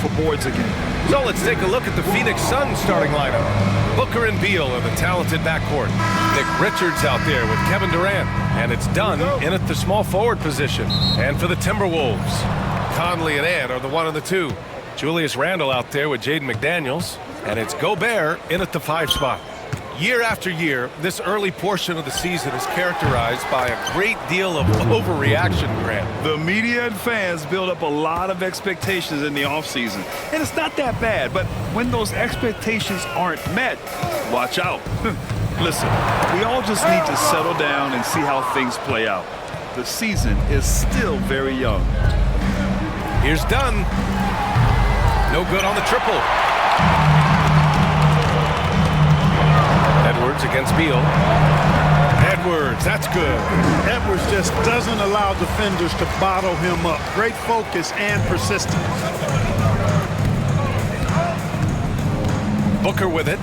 for boards again. So let's take a look at the Phoenix Suns starting lineup. Booker and Beal are the talented backcourt. Nick Richards out there with Kevin Durant. And it's Dunn in at the small forward position. And for the Timberwolves, Conley and Ant are the 1 and the 2. Julius Randle out there with Jaden McDaniels. And it's Gobert in at the 5 spot. Year after year, this early portion of the season is characterized by a great deal of overreaction, Grant. The media and fans build up a lot of expectations in the offseason. And it's not that bad, but when those expectations aren't met, watch out. Listen, we all just need to settle down and see how things play out. The season is still very young. Here's Dunn. No good on the triple. Edwards against Beal. Edwards, that's good. Edwards just doesn't allow defenders to bottle him up. Great focus and persistence. Booker with it.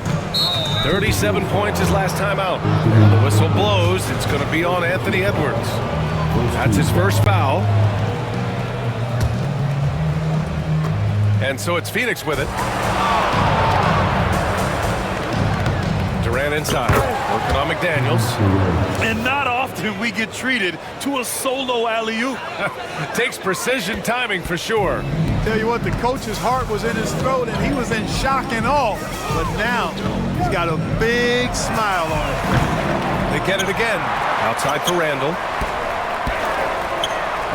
37 points his last time out. When the whistle blows, it's going to be on Anthony Edwards. That's his first foul. And so it's Phoenix with it. Durant inside, working on McDaniels. And not often we get treated to a solo alley-oop. Takes precision timing for sure. Tell you what, the coach's heart was in his throat and he was in shock and awe. But now he's got a big smile on it. They get it again. Outside for Randle.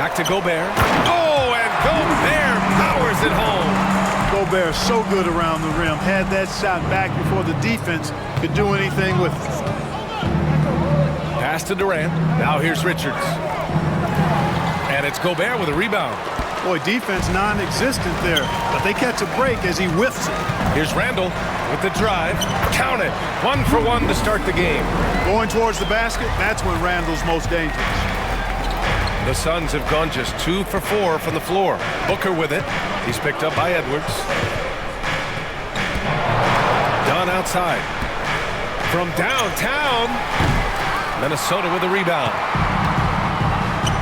Back to Gobert. Oh, and Gobert powers it home. Gobert so good around the rim. Had that shot back before the defense could do anything with it. Pass to Durant. Now here's Richards. And it's Gobert with a rebound. Boy, defense non-existent there, but they catch a break as he whiffs it. Here's Randle with the drive. Count it. 1 for 1 to start the game. Going towards the basket, that's when Randle's most dangerous. The Suns have gone just 2 for 4 from the floor. Booker with it. He's picked up by Edwards. Dunn outside. From downtown, Minnesota with a rebound.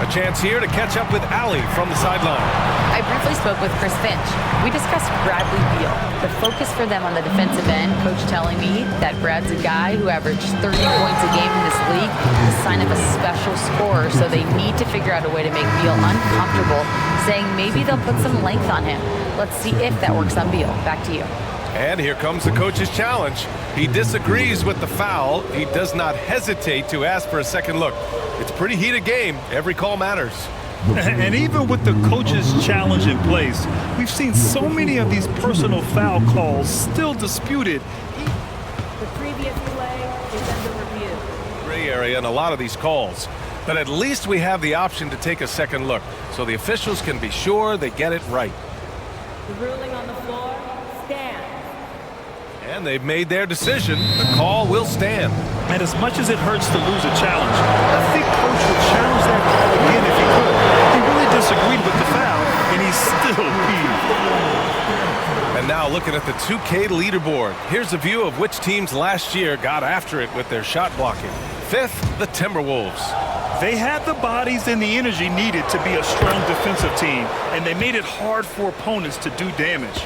A chance here to catch up with Allie from the sideline. I briefly spoke with Chris Finch. We discussed Bradley Beal. The focus for them on the defensive end, coach telling me that Brad's a guy who averaged 30 points a game in this league, a sign of a special scorer, so they need to figure out a way to make Beal uncomfortable, saying maybe they'll put some length on him. Let's see if that works on Beal. Back to you. And here comes the coach's challenge. He disagrees with the foul. He does not hesitate to ask for a second look. It's a pretty heated game. Every call matters. And even with the coach's challenge in place, we've seen so many of these personal foul calls still disputed. The previous play is under review. Gray area in a lot of these calls. But at least we have the option to take a second look, so the officials can be sure they get it right. The ruling on the floor stands. And they've made their decision. The call will stand. And as much as it hurts to lose a challenge, I think coach would challenge that call again if he could. He really disagreed with the foul, and he's still peeved. And now looking at the 2K leaderboard. Here's a view of which teams last year got after it with their shot blocking. 5th, the Timberwolves. They had the bodies and the energy needed to be a strong defensive team, and they made it hard for opponents to do damage.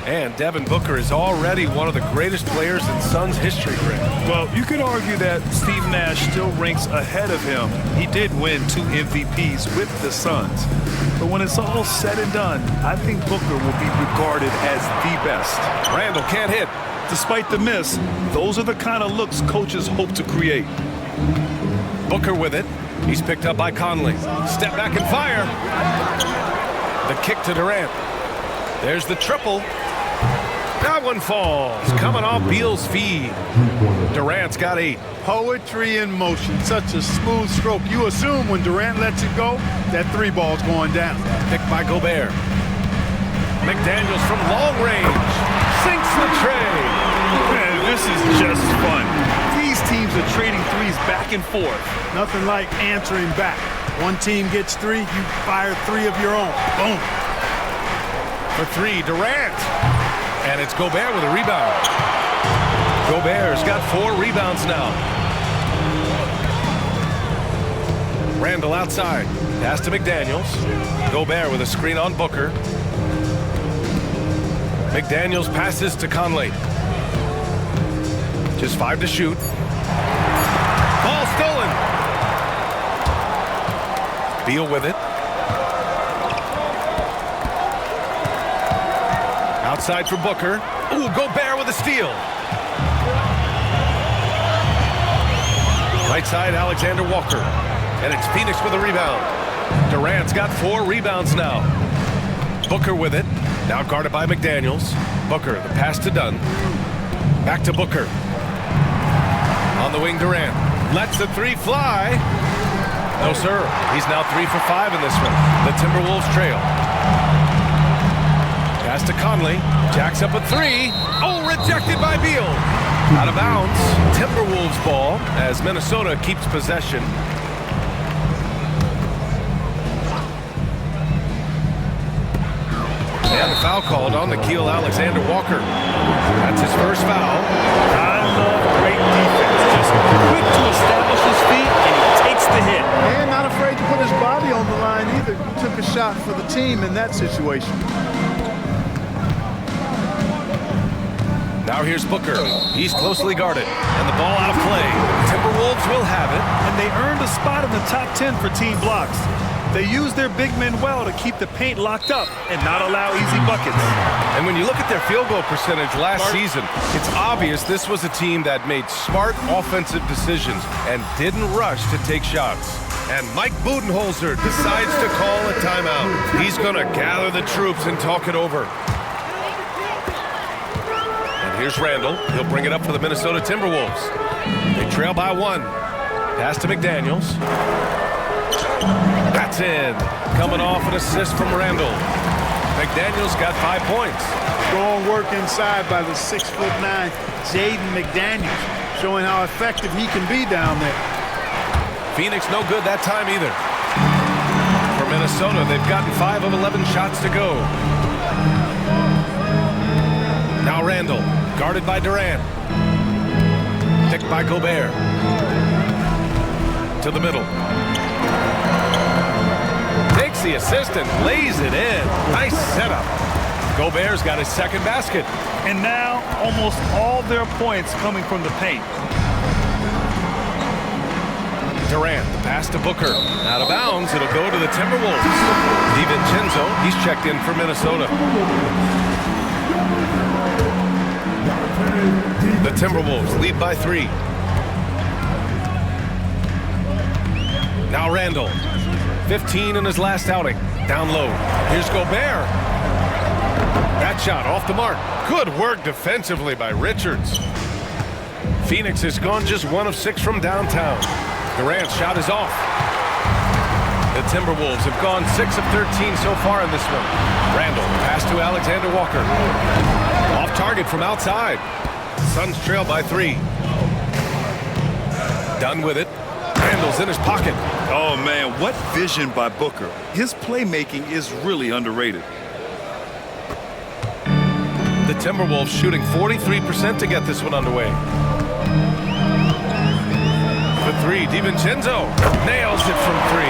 And Devin Booker is already one of the greatest players in Suns history, Grant. Well, you could argue that Steve Nash still ranks ahead of him. He did win 2 MVPs with the Suns. But when it's all said and done, I think Booker will be regarded as the best. Randle can't hit. Despite the miss, those are the kind of looks coaches hope to create. Booker with it. He's picked up by Conley. Step back and fire. The kick to Durant. There's the triple. That one falls. Coming off Beal's feed. Durant's got 8. Poetry in motion. Such a smooth stroke. You assume when Durant lets it go, that 3 ball's going down. Picked by Gobert. McDaniels from long range. Sinks the tray. Man, this is just fun. These teams are trading threes back and forth. Nothing like answering back. One team gets 3, you fire 3 of your own. Boom. For 3, Durant. And it's Gobert with a rebound. Gobert's got 4 rebounds now. Randle outside. Pass to McDaniels. Gobert with a screen on Booker. McDaniels passes to Conley. Just 5 to shoot. Ball stolen. Beal with it. Outside for Booker. Ooh, Gobert with a steal. Right side, Alexander Walker. And it's Phoenix with a rebound. Durant's got 4 rebounds now. Booker with it. Now guarded by McDaniels. Booker, the pass to Dunn. Back to Booker. On the wing, Durant. Lets the 3 fly. No, sir. He's now 3 for 5 in this one. The Timberwolves trail. Pass to Conley. Jacks up a 3. Oh, rejected by Beal. Out of bounds. Timberwolves ball as Minnesota keeps possession. And the foul called on Nickeil Alexander-Walker. That's his first foul. I love great defense. Just quick to establish his feet, and he takes the hit. And not afraid to put his body on the line either. He took a shot for the team in that situation. Now here's Booker. He's closely guarded. And the ball out of play. Timberwolves will have it. And they earned a spot in the top 10 for team blocks. They used their big men well to keep the paint locked up and not allow easy buckets. And when you look at their field goal percentage last season, it's obvious this was a team that made smart offensive decisions and didn't rush to take shots. And Mike Budenholzer decides to call a timeout. He's going to gather the troops and talk it over. And here's Randall. He'll bring it up for the Minnesota Timberwolves. They trail by 1. Pass to McDaniels. That's in. Coming off an assist from Randall. McDaniels got 5 points. Strong work inside by the 6'9" Jaden McDaniels, showing how effective he can be down there. Phoenix no good that time either. For Minnesota, they've gotten 5 of 11 shots to go. Now Randall, guarded by Durant. Picked by Gobert. To the middle. Takes the assist and lays it in. Nice setup. Gobert's got his second basket. And now almost all their points coming from the paint. Durant, the pass to Booker. Out of bounds, it'll go to the Timberwolves. DiVincenzo, he's checked in for Minnesota. The Timberwolves lead by 3. Now Randall. 15 in his last outing. Down low. Here's Gobert. That shot off the mark. Good work defensively by Richards. Phoenix has gone just 1 of 6 from downtown. Durant's shot is off. The Timberwolves have gone 6 of 13 so far in this one. Randall, pass to Alexander Walker. Off target from outside. Suns trail by 3. Done with it. Randall's in his pocket. Oh, man, what vision by Booker. His playmaking is really underrated. The Timberwolves shooting 43% to get this one underway. For 3, DiVincenzo nails it from 3.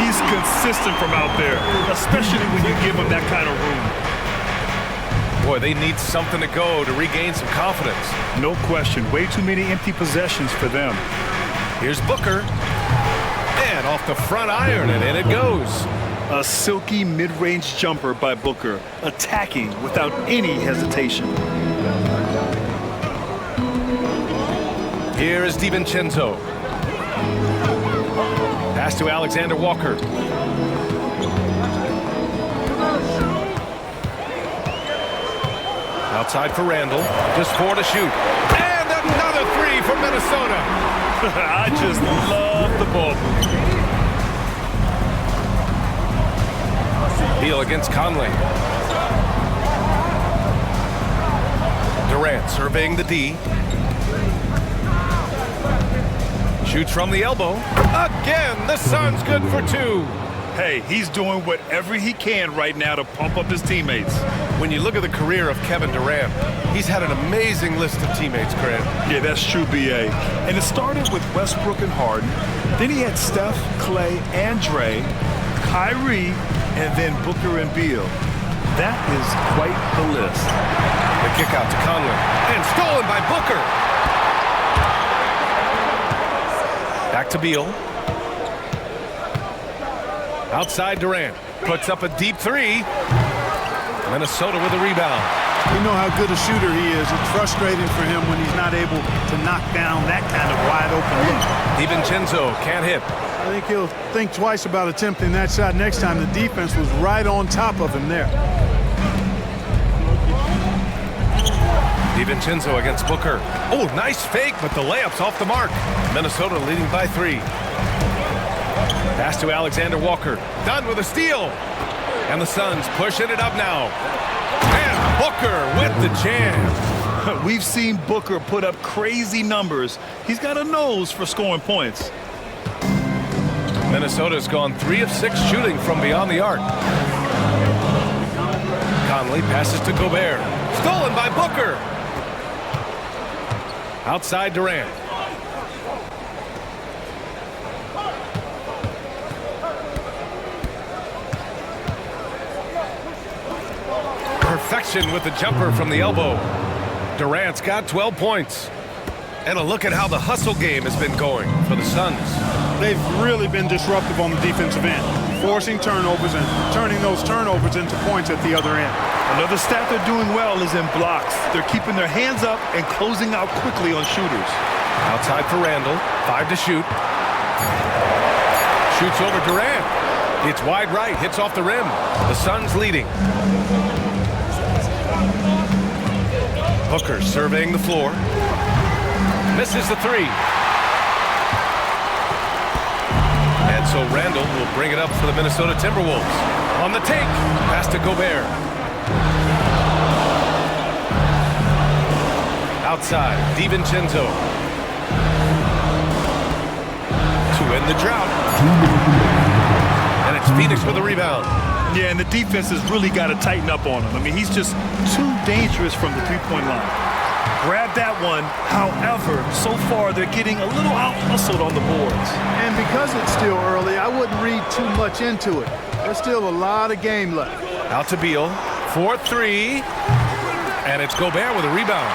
He's consistent from out there, especially when you give him that kind of room. Boy, they need something to go to regain some confidence. No question. Way too many empty possessions for them. Here's Booker. And off the front iron, and in it goes. A silky mid-range jumper by Booker, attacking without any hesitation. Here is DiVincenzo. Pass to Alexander Walker. Outside for Randall. Just 4 to shoot. And another 3 for Minnesota. I just love the ball. Beal against Conley. Durant surveying the D. Shoots from the elbow. Again, the Suns good for 2. Hey, he's doing whatever he can right now to pump up his teammates. When you look at the career of Kevin Durant, he's had an amazing list of teammates, Grant. Yeah, that's true, B.A. And it started with Westbrook and Harden. Then he had Steph, Clay, and Dre, Kyrie, and then Booker and Beal. That is quite the list. The kick out to Conley. And stolen by Booker. Back to Beal. Outside Durant. Puts up a deep three. Minnesota with a rebound. You know how good a shooter he is. It's frustrating for him when he's not able to knock down that kind of wide open look. DiVincenzo can't hit. I think he'll think twice about attempting that shot next time. The defense was right on top of him there. DiVincenzo against Booker. Oh, nice fake, but the layup's off the mark. Minnesota leading by 3. Pass to Alexander Walker. Done with a steal. And the Suns pushing it up now. And Booker with the jam. We've seen Booker put up crazy numbers. He's got a nose for scoring points. Minnesota's gone 3 of 6 shooting from beyond the arc. Conley passes to Gobert. Stolen by Booker. Outside Durant. Perfection with the jumper from the elbow. Durant's got 12 points. And a look at how the hustle game has been going for the Suns. They've really been disruptive on the defensive end, forcing turnovers and turning those turnovers into points at the other end. Another stat they're doing well is in blocks. They're keeping their hands up and closing out quickly on shooters. Outside for Randall. 5 to shoot. Shoots over Durant. It's wide right. Hits off the rim. The Suns leading. Booker surveying the floor. Misses the 3. And so Randall will bring it up for the Minnesota Timberwolves. On the take. Pass to Gobert. Outside. DiVincenzo. To end the drought. And it's Phoenix with a rebound. Yeah, and the defense has really got to tighten up on him. I mean, he's just too dangerous from the three-point line. Grab that one. However, so far they're getting a little out-hustled on the boards. And because it's still early, I wouldn't read too much into it. There's still a lot of game left. Out to Beal. 4-3. And it's Gobert with a rebound.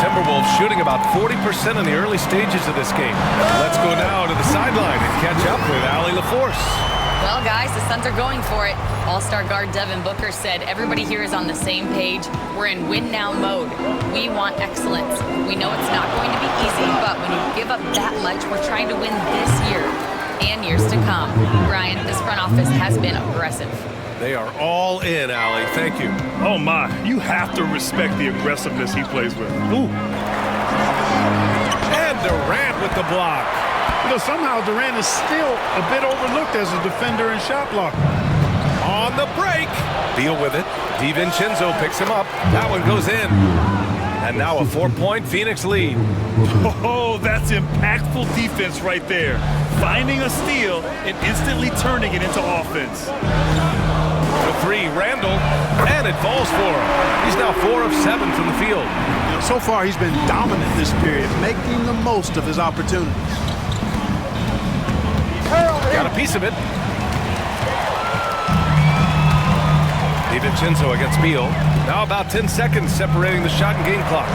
Timberwolves shooting about 40% in the early stages of this game. Let's go now to the sideline and catch up with Allie LaForce. Well, guys, the Suns are going for it. All-star guard Devin Booker said everybody here is on the same page. We're in win-now mode. We want excellence. We know it's not going to be easy, but when you give up that much, we're trying to win this year and years to come. Brian, this front office has been aggressive. They are all in, Allie. Thank you. Oh, my. You have to respect the aggressiveness he plays with. Ooh. And Durant with the block. You know, somehow Durant is still a bit overlooked as a defender and shot blocker. On the break. Beal with it. DiVincenzo picks him up. That one goes in. And now a 4-point Phoenix lead. Oh, that's impactful defense right there. Finding a steal and instantly turning it into offense. The 3, Randall. And it falls for him. He's now 4 of 7 from the field. You know, so far he's been dominant this period, making the most of his opportunities. Got a piece of it. DiVincenzo against Beal. Now about 10 seconds separating the shot and game clocks.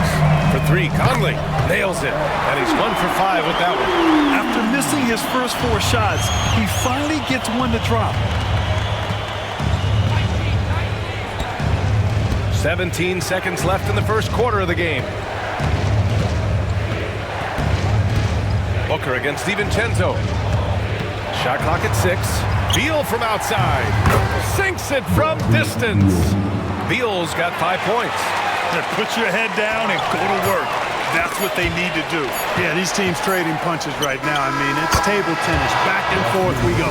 For 3, Conley nails it. And he's 1 for 5 with that one. After missing his first 4 shots, he finally gets one to drop. 17 seconds left in the first quarter of the game. Booker against DiVincenzo. Shot clock at 6. Beal from outside. Sinks it from distance. Beal's got 5 points. Put your head down and go to work. That's what they need to do. Yeah, these teams trading punches right now. I mean, it's table tennis. Back and forth we go.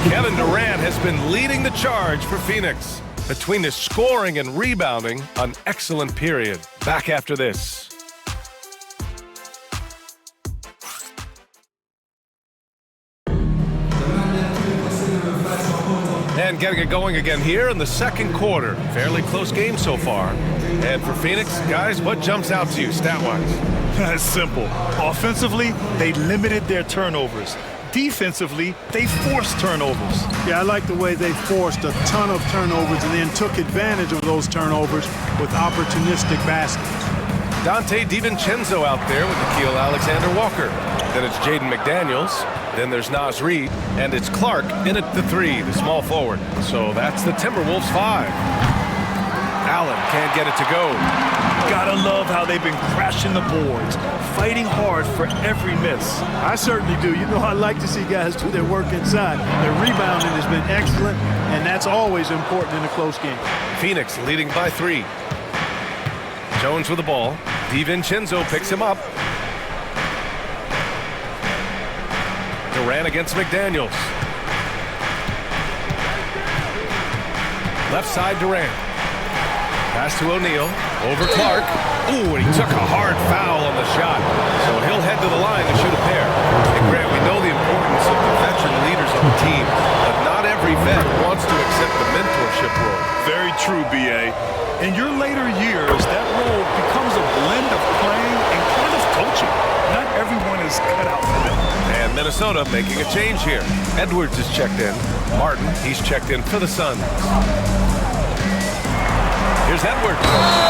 Kevin Durant has been leading the charge for Phoenix. Between his scoring and rebounding, an excellent period. Back after this. And getting it going again here in the second quarter. Fairly close game so far. And for Phoenix, guys, what jumps out to you stat-wise? It's simple. Offensively, they limited their turnovers. defensively, they forced turnovers. Yeah, I like the way they forced a ton of turnovers and then took advantage of those turnovers with opportunistic baskets. Dante DiVincenzo out there with Nikhil Alexander-Walker. Then it's Jaden McDaniels. Then there's Naz Reid. And it's Clark in at the 3, the small forward. So that's the Timberwolves 5. Allen can't get it to go. Gotta love how they've been crashing the boards, fighting hard for every miss. I certainly do. You know, I like to see guys do their work inside. Their rebounding has been excellent, and that's always important in a close game. Phoenix leading by 3. Jones with the ball. DiVincenzo picks him up. Durant against McDaniels. Left side Durant. Pass to O'Neal. Over Clark. Ooh, and he took a hard foul on the shot. So he'll head to the line to shoot a pair. And Grant, we know the importance of the veteran leaders on the team, but not every vet wants to accept the mentorship role. Very true, B.A. In your later years, that role becomes a blend of playing and kind of coaching. Not everyone is cut out for that. And Minnesota making a change here. Edwards is checked in. Martin, he's checked in for the Suns. Here's Edwards.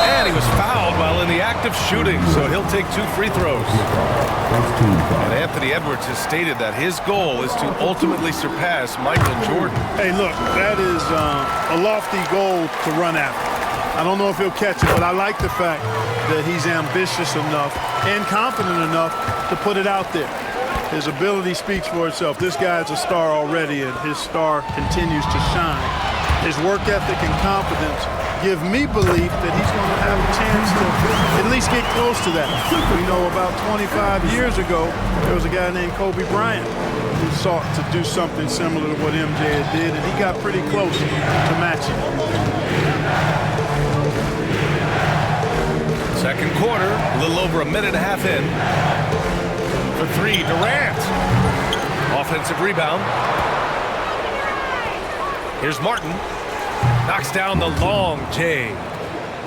And he was fouled while in the act of shooting, so he'll take 2 free throws. And Anthony Edwards has stated that his goal is to ultimately surpass Michael Jordan. Hey, look, that is a lofty goal to run after. I don't know if he'll catch it, but I like the fact that he's ambitious enough and confident enough to put it out there. His ability speaks for itself. This guy's a star already, and his star continues to shine. His work ethic and confidence give me belief that he's going to have a chance to at least get close to that. We know about 25 years ago, there was a guy named Kobe Bryant who sought to do something similar to what MJ did, and he got pretty close to matching. Second quarter, a little over a minute and a half in. For 3, Durant. Offensive rebound. Here's Martin. Knocks down the long J.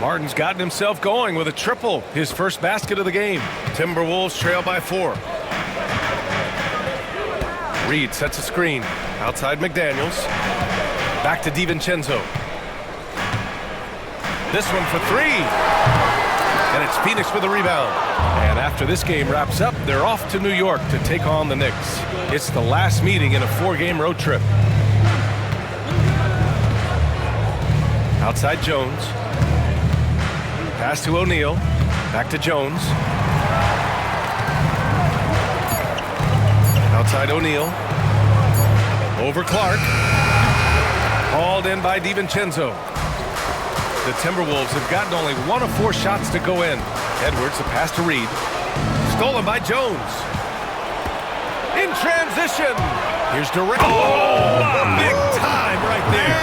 Martin's gotten himself going with a triple, his first basket of the game. Timberwolves trail by 4. Reid sets a screen. Outside McDaniels. Back to DiVincenzo. This one for 3. And it's Phoenix with the rebound. And after this game wraps up, they're off to New York to take on the Knicks. It's the last meeting in a 4-game road trip. Outside Jones. Pass to O'Neal. Back to Jones. Outside O'Neal. Over Clark. Hauled in by DiVincenzo. The Timberwolves have gotten only 1 of 4 shots to go in. Edwards, the pass to Reid. Stolen by Jones. In transition. Here's Durant. Oh, big time right there.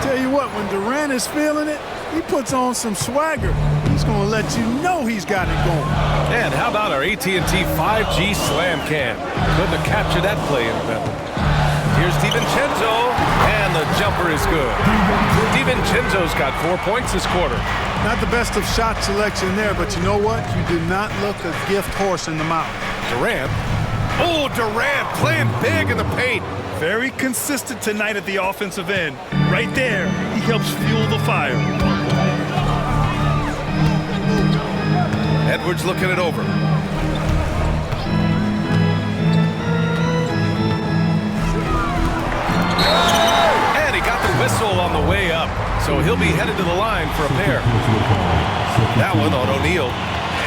Tell you what, when Durant is feeling it, he puts on some swagger. He's going to let you know he's got it going. And how about our AT&T 5G Slam Cam? Couldn't have captured that play in better. Here's DiVincenzo, and the jumper is good. DiVincenzo's got 4 points this quarter. Not the best of shot selection there, but you know what? You do not look a gift horse in the mouth. Durant. Oh, Durant playing big in the paint. Very consistent tonight at the offensive end. Right there, he helps fuel the fire. Edwards looking it over. And he got the whistle on the way up, so he'll be headed to the line for a pair. That one on O'Neal.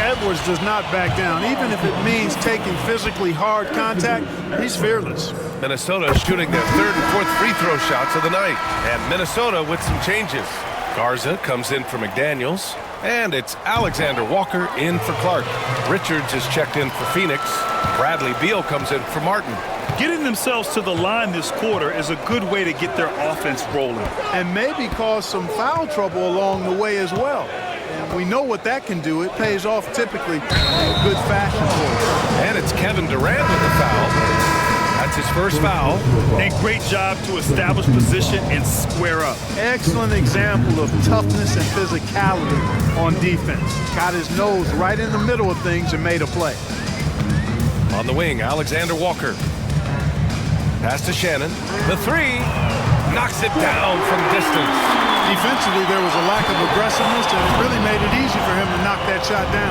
Edwards does not back down. Even if it means taking physically hard contact, he's fearless. Minnesota shooting their 3rd and 4th free throw shots of the night. And Minnesota with some changes. Garza comes in for McDaniels. And it's Alexander Walker in for Clark. Richards is checked in for Phoenix. Bradley Beal comes in for Martin. Getting themselves to the line this quarter is a good way to get their offense rolling. And maybe cause some foul trouble along the way as well. And we know what that can do. It pays off typically in good fashion for us. And it's Kevin Durant with the foul. That's his first foul. And great job to establish position and square up. Excellent example of toughness and physicality on defense. Got his nose right in the middle of things and made a play. On the wing, Alexander Walker. Pass to Shannon. The three. Knocks it down from distance. Defensively, there was a lack of aggressiveness, and it really made it easy for him to knock that shot down.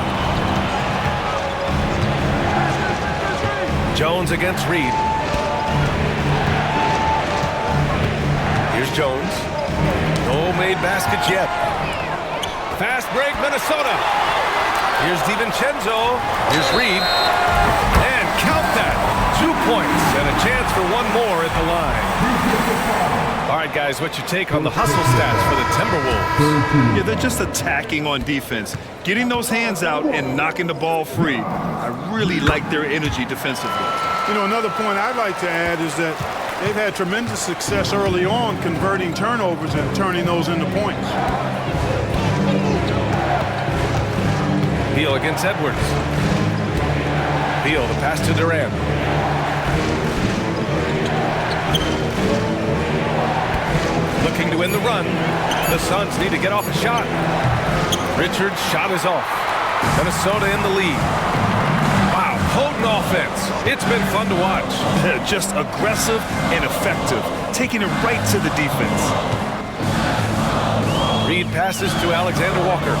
Jones against Reed. Here's Jones. No made baskets yet. Fast break, Minnesota. Here's DiVincenzo. Here's Reed. And count that. 2 points and a chance for one more at the line. All right, guys, what's your take on the hustle stats for the Timberwolves? Yeah, they're just attacking on defense, getting those hands out and knocking the ball free. I really like their energy defensively. You know, another point I'd like to add is that they've had tremendous success early on converting turnovers and turning those into points. Beal against Edwards. Beal, the pass to Durant. Looking to win the run. The Suns need to get off a shot. Richards' shot is off. Minnesota in the lead. Wow, potent offense. It's been fun to watch. Just aggressive and effective, taking it right to the defense. Reed passes to Alexander Walker.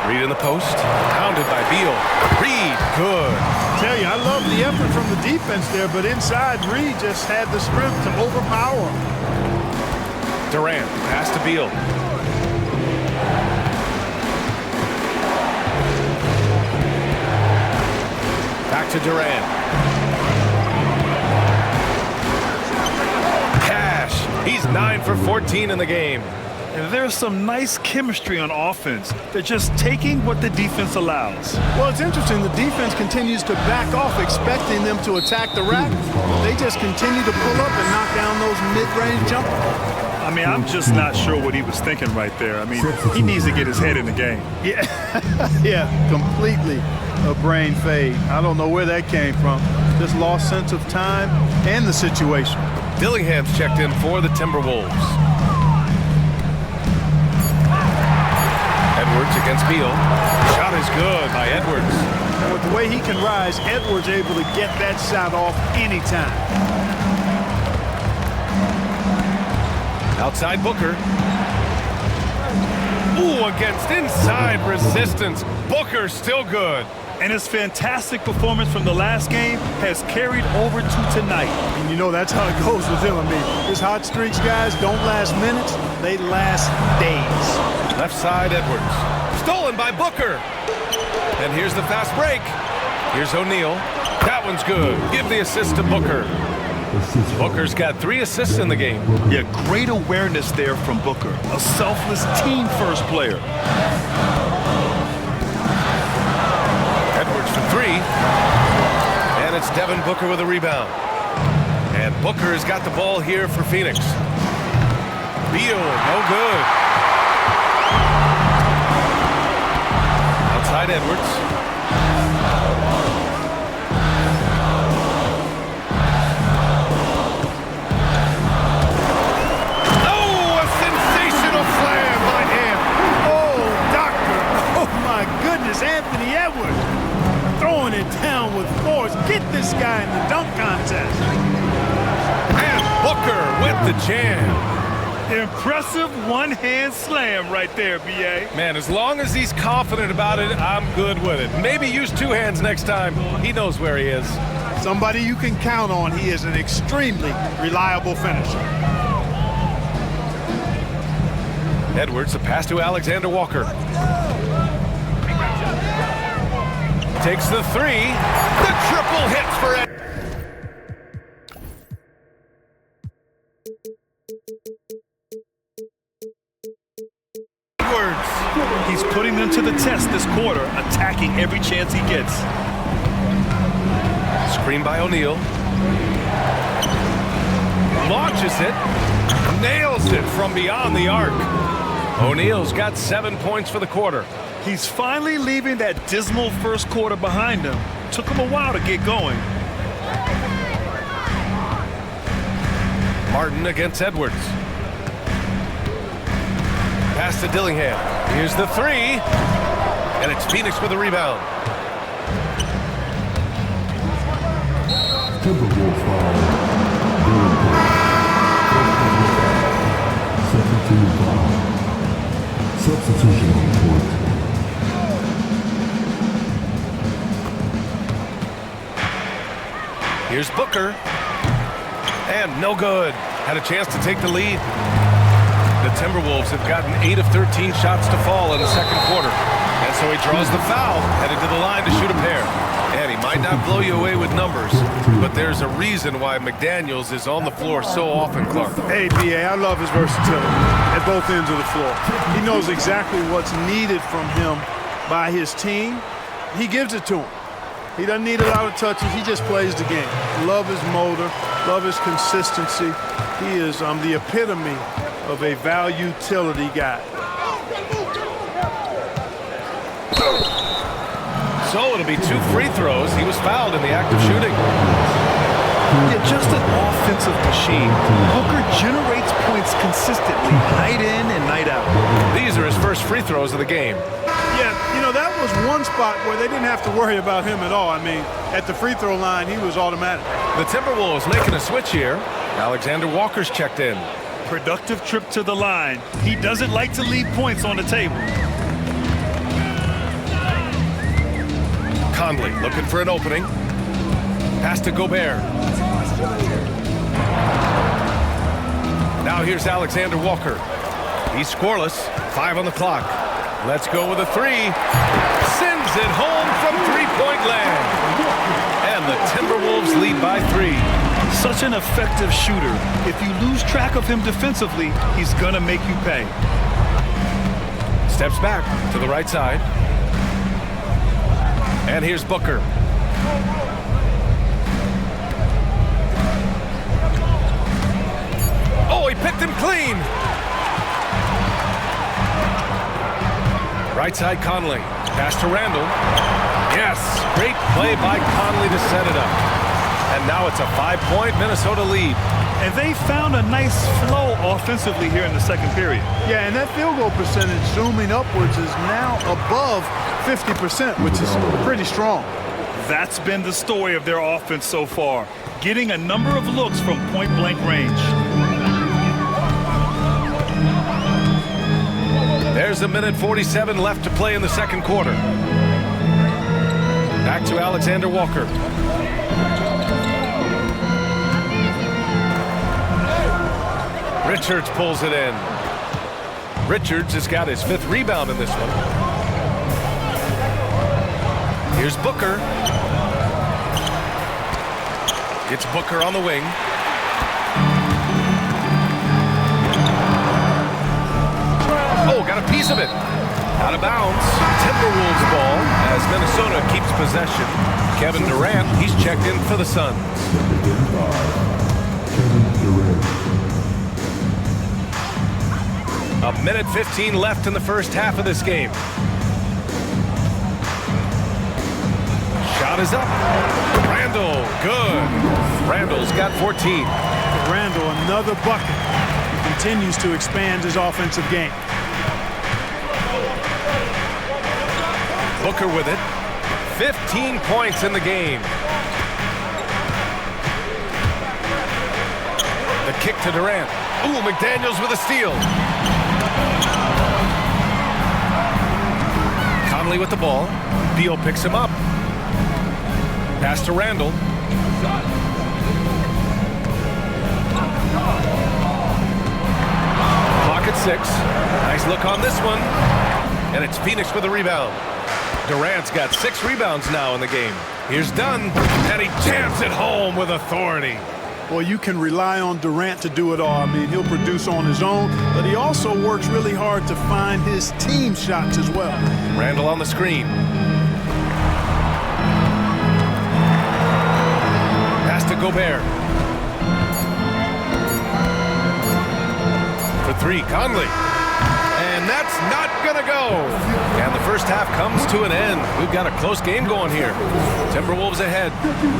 Reed in the post. Pounded by Beal. Reed, good. Tell you, I love the effort from the defense there, but inside, Reed just had the strength to overpower him. Durant, pass to Beal. Back to Durant. Cash, he's 9 for 14 in the game. And there's some nice chemistry on offense. They're just taking what the defense allows. Well, it's interesting. The defense continues to back off, expecting them to attack the rack. They just continue to pull up and knock down those mid-range jumpers. I mean, I'm just not sure what he was thinking right there. I mean, he needs to get his head in the game. Yeah, yeah, completely a brain fade. I don't know where that came from. Just lost sense of time and the situation. Dillingham's checked in for the Timberwolves. Edwards against Beal. Shot is good by Edwards. And with the way he can rise, Edwards able to get that shot off anytime. Outside Booker. Ooh, against inside resistance. Booker still good. And his fantastic performance from the last game has carried over to tonight. And you know that's how it goes with him. I mean, his hot streaks, guys, don't last minutes. They last days. Left side, Edwards. Stolen by Booker. And here's the fast break. Here's O'Neal. That one's good. Give the assist to Booker. Booker's got 3 assists in the game. Yeah, great awareness there from Booker. A selfless team-first player. Edwards for 3. And it's Devin Booker with a rebound. And Booker has got the ball here for Phoenix. Beal, no good. Outside Edwards. Oh, a sensational slam by him. Oh, doctor. Oh, my goodness, Anthony Edwards. Throwing it down with force. Get this guy in the dunk contest. And Booker with the jam. Impressive one-hand slam right there, B.A. Man, as long as he's confident about it, I'm good with it. Maybe use 2 hands next time. He knows where he is. Somebody you can count on. He is an extremely reliable finisher. Edwards, the pass to Alexander Walker. Takes the 3. The triple hits for Edwards. He's putting them to the test this quarter, attacking every chance he gets. Screen by O'Neal. Launches it. Nails it from beyond the arc. O'Neal's got 7 points for the quarter. He's finally leaving that dismal first quarter behind him. Took him a while to get going. Martin against Edwards. Pass to Dillingham. Here's the 3. And it's Phoenix with the rebound. Timberwolves foul. Substitute foul. Substitution on the court. Here's Booker. And no good. Had a chance to take the lead. The Timberwolves have gotten 8 of 13 shots to fall in the second quarter. And so he draws the foul, headed to the line to shoot a pair. And he might not blow you away with numbers, but there's a reason why McDaniels is on the floor so often, Clark. Hey, B.A., I love his versatility at both ends of the floor. He knows exactly what's needed from him by his team. He gives it to him. He doesn't need a lot of touches. He just plays the game. Love his motor. Love his consistency. He is the epitome of a value-utility guy. So it'll be 2 free throws. He was fouled in the act of shooting. Yeah, just an offensive machine. Booker generates points consistently, night in and night out. These are his first free throws of the game. Yeah, you know, that was one spot where they didn't have to worry about him at all. I mean, at the free throw line, he was automatic. The Timberwolves making a switch here. Alexander Walker's checked in. Productive trip to the line. He doesn't like to leave points on the table. Conley looking for an opening. Pass to Gobert. Now here's Alexander Walker. He's scoreless. 5 on the clock. Let's go with a 3. Sends it home from three-point land. And the Timberwolves lead by 3. Such an effective shooter. If you lose track of him defensively, he's gonna make you pay. Steps back to the right side. And here's Booker. Oh, he picked him clean. Right side Conley. Pass to Randall. Yes, great play by Conley to set it up. And now it's a 5-point Minnesota lead. And they found a nice flow offensively here in the second period. Yeah, and that field goal percentage zooming upwards is now above 50%, which is pretty strong. That's been the story of their offense so far, getting a number of looks from point-blank range. There's a minute 47 left to play in the second quarter. Back to Alexander Walker. Richards pulls it in. Richards has got his 5th rebound in this one. Here's Booker. It's Booker on the wing. Oh, got a piece of it. Out of bounds. Timberwolves ball as Minnesota keeps possession. Kevin Durant, he's checked in for the Suns. A minute 15 left in the first half of this game. Shot is up. Randall, good. Randall's got 14. Randall, another bucket. He continues to expand his offensive game. Booker with it. 15 points in the game. The kick to Durant. Ooh, McDaniels with a steal. Conley with the ball. Beal picks him up. Pass to Randall. Clock at 6. Nice look on this one. And it's Phoenix with a rebound. Durant's got 6 rebounds now in the game. Here's Dunn, and he jams it home with authority. Well, you can rely on Durant to do it all. I mean, he'll produce on his own, but he also works really hard to find his team shots as well. Randall on the screen. Pass to Gobert. For 3, Conley. And that's not gonna go. And the first half comes to an end. We've got a close game going here. Timberwolves ahead,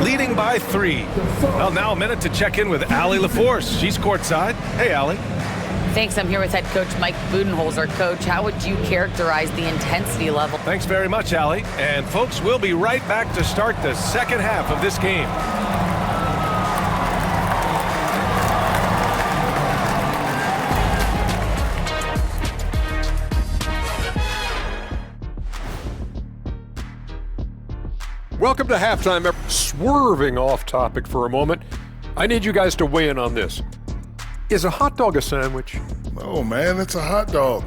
leading by 3. Well, now a minute to check in with Allie LaForce. She's courtside. Hey, Allie. Thanks. I'm here with head coach Mike Budenholzer. Coach, how would you characterize the intensity level? Thanks very much, Allie. And folks, we'll be right back to start the second half of this game. Welcome to halftime. Swerving off topic for a moment, I need you guys to weigh in on this. Is a hot dog a sandwich? Oh, man, it's a hot dog.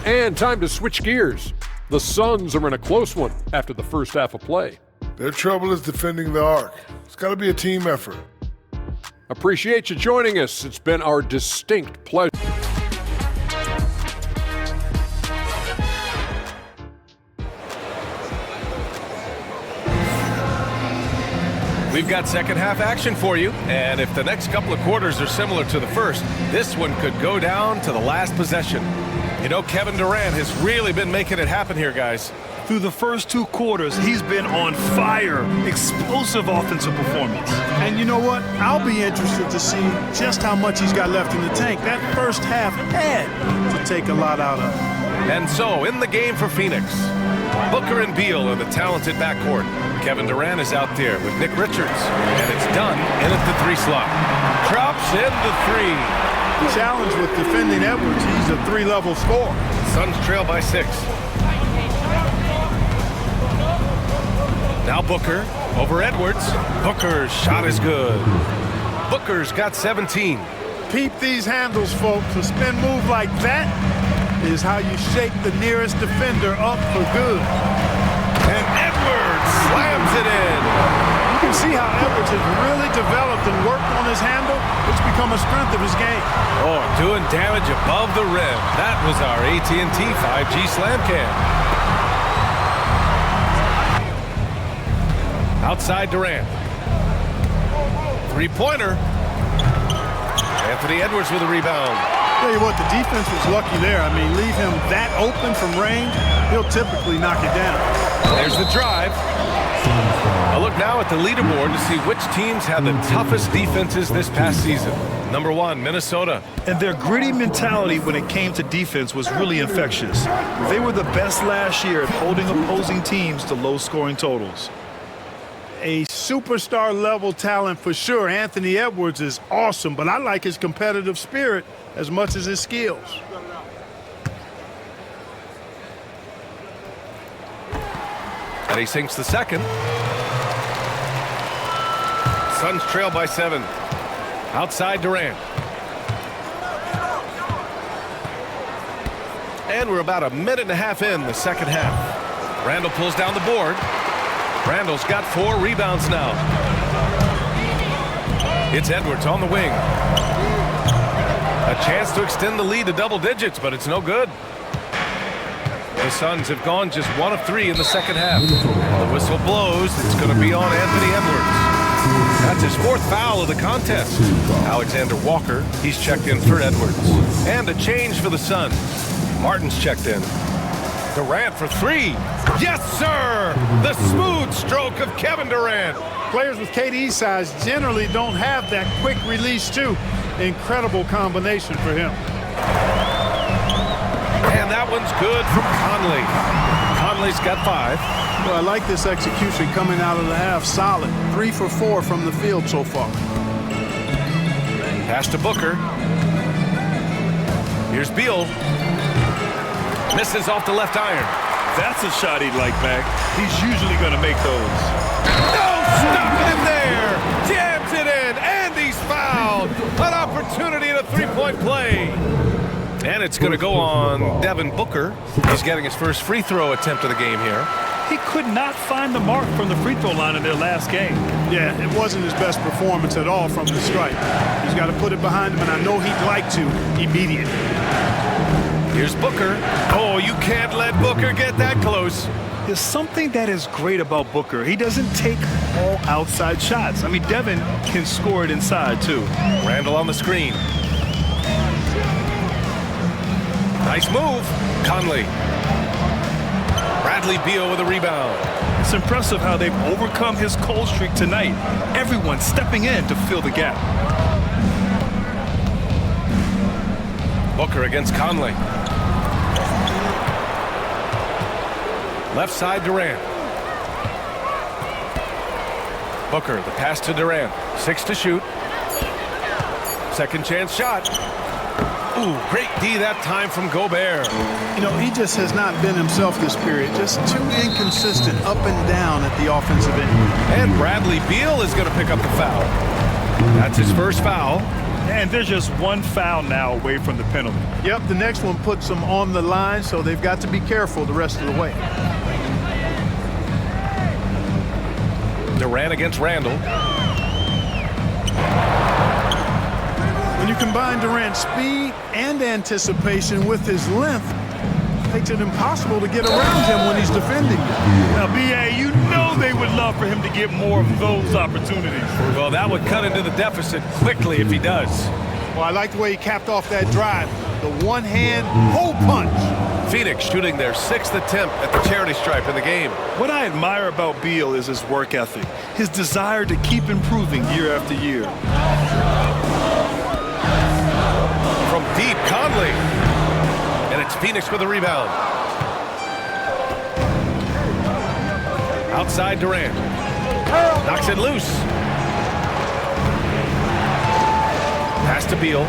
And time to switch gears. The Suns are in a close one after the first half of play. Their trouble is defending the arc. It's got to be a team effort. Appreciate you joining us. It's been our distinct pleasure. We've got second half action for you, and if the next couple of quarters are similar to the first, this one could go down to the last possession. You know, Kevin Durant has really been making it happen here, guys. Through the first 2 quarters, he's been on fire. Explosive offensive performance. And you know what? I'll be interested to see just how much he's got left in the tank. That first half had to take a lot out of him. And so, in the game for Phoenix, Booker and Beal are the talented backcourt. Kevin Durant is out there with Nick Richards, and it's done in at the 3 slot. Drops in the 3. The challenge with defending Edwards, he's a 3-level scorer. Suns trail by 6. Now Booker over Edwards. Booker's shot is good. Booker's got 17. Peep these handles, folks. A spin move like that is how you shake the nearest defender up for good. And Edwards slams it in. You can see how Edwards has really developed and worked on his handle. It's become a strength of his game. Oh, doing damage above the rim. That was our AT&T 5G slam cam. Outside Durant. 3-pointer. Anthony Edwards with a rebound. Tell you what, the defense was lucky there. I mean, leave him that open from range, he'll typically knock it down. There's the drive. A look now at the leaderboard to see which teams had the toughest defenses this past season. Number 1, Minnesota. And their gritty mentality when it came to defense was really infectious. They were the best last year at holding opposing teams to low-scoring totals. A superstar-level talent for sure. Anthony Edwards is awesome, but I like his competitive spirit as much as his skills. And he sinks the second. Suns trail by 7. Outside Durant. And we're about a minute and a half in the second half. Randall pulls down the board. Randall's got 4 rebounds now. It's Edwards on the wing. A chance to extend the lead to double digits, but it's no good. The Suns have gone just 1 of 3 in the second half. The whistle blows. It's going to be on Anthony Edwards. That's his 4th foul of the contest. Alexander Walker, he's checked in for Edwards. And a change for the Suns. Martin's checked in. Durant for 3. Yes, sir! The smooth stroke of Kevin Durant. Players with KD's size generally don't have that quick release, too. Incredible combination for him. And that one's good from Conley. Conley's got 5. Well, I like this execution coming out of the half. Solid. 3 for 4 from the field so far. Pass to Booker. Here's Beal. Misses off the left iron. That's a shot he'd like back. He's usually going to make those. No, stop it in there. Jams it in, and he's fouled. An opportunity in a 3-point play. And it's going to go on Devin Booker. He's getting his first free throw attempt of the game here. He could not find the mark from the free throw line in their last game. Yeah, it wasn't his best performance at all from the stripe. He's got to put it behind him, and I know he'd like to immediately. Here's Booker. Oh, you can't let Booker get that close. There's something that is great about Booker. He doesn't take all outside shots. I mean, Devin can score it inside, too. Randall on the screen. Nice move. Conley. Bradley Beal with a rebound. It's impressive how they've overcome his cold streak tonight. Everyone stepping in to fill the gap. Booker against Conley. Left side, Durant. Booker, the pass to Durant. 6 to shoot. Second chance shot. Ooh, great D that time from Gobert. You know, he just has not been himself this period. Just too inconsistent up and down at the offensive end. And Bradley Beal is going to pick up the foul. That's his first foul. And there's just one foul now away from the penalty. Yep, the next one puts them on the line, so they've got to be careful the rest of the way. Durant against Randall. When you combine Durant's speed and anticipation with his length, it makes it impossible to get around him when he's defending. Now, B.A., you know they would love for him to get more of those opportunities. Well, that would cut into the deficit quickly if he does. Well, I like the way he capped off that drive. The one-hand hole punch. Phoenix shooting their 6th attempt at the charity stripe in the game. What I admire about Beal is his work ethic, his desire to keep improving year after year. From deep, Conley. And it's Phoenix with a rebound. Outside, Durant. Knocks it loose. Pass to Beal.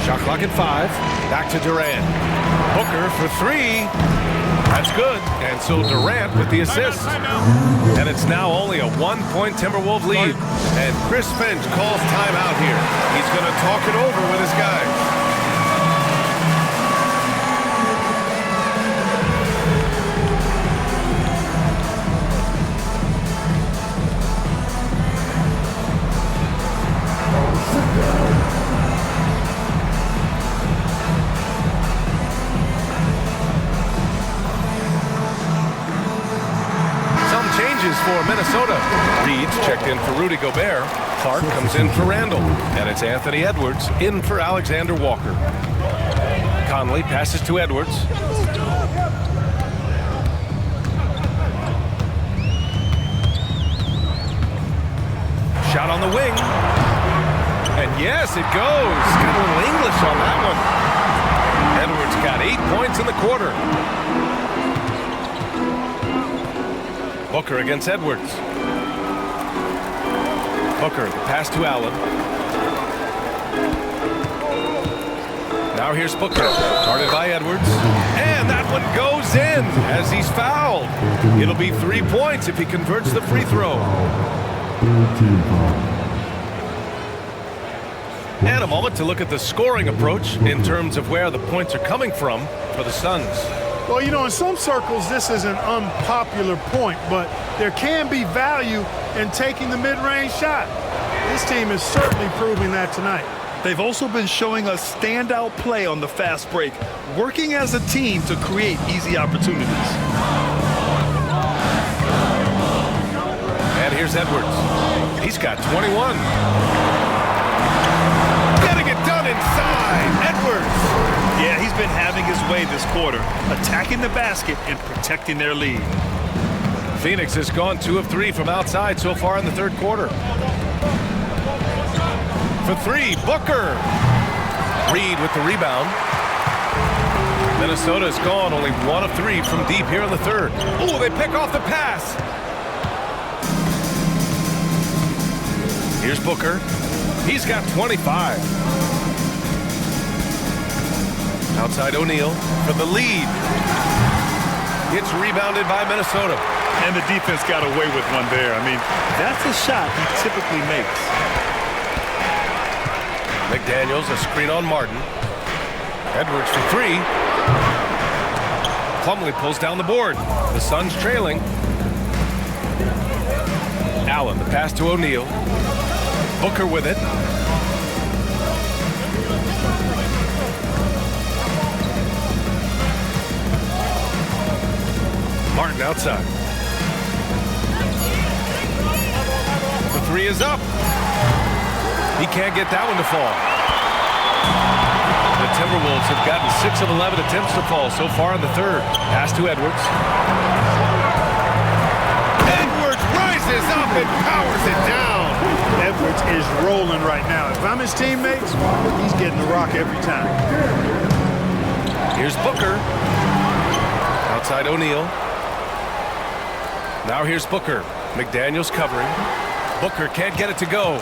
Shot clock at 5. Back to Durant. Booker for 3. That's good. And so Durant with the assist. And it's now only a 1-point Timberwolves lead. And Chris Finch calls timeout here. He's going to talk it over with his guys. For Minnesota. Reed's checked in for Rudy Gobert. Clark comes in for Randall. And it's Anthony Edwards in for Alexander Walker. Conley passes to Edwards. Shot on the wing. And yes, it goes. Got a little English on that one. Edwards got 8 points in the quarter. Booker against Edwards. Booker, the pass to Allen. Now here's Booker, guarded by Edwards. And that one goes in as he's fouled. It'll be 3 points if he converts the free throw. And a moment to look at the scoring approach in terms of where the points are coming from for the Suns. Well, you know, in some circles, this is an unpopular point, but there can be value in taking the mid-range shot. This team is certainly proving that tonight. They've also been showing us standout play on the fast break, working as a team to create easy opportunities. And here's Edwards. He's got 21. Getting it done inside. Edwards. Yeah, he's been having his way this quarter, attacking the basket and protecting their lead. Phoenix has gone 2 of 3 from outside so far in the third quarter. For 3, Booker. Reed with the rebound. Minnesota's gone only 1 of 3 from deep here in the third. Ooh, they pick off the pass. Here's Booker. He's got 25. Outside O'Neal for the lead. It's rebounded by Minnesota. And the defense got away with one there. I mean, that's a shot he typically makes. McDaniels, a screen on Martin. Edwards for 3. Plumlee pulls down the board. The Suns trailing. Allen, the pass to O'Neal. Booker with it. Martin outside. The 3 is up. He can't get that one to fall. The Timberwolves have gotten 6 of 11 attempts to fall so far in the third. Pass to Edwards. Edwards rises up and powers it down. Edwards is rolling right now. If I'm his teammates, he's getting the rock every time. Here's Booker. Outside O'Neal. Now here's Booker. McDaniels covering. Booker can't get it to go.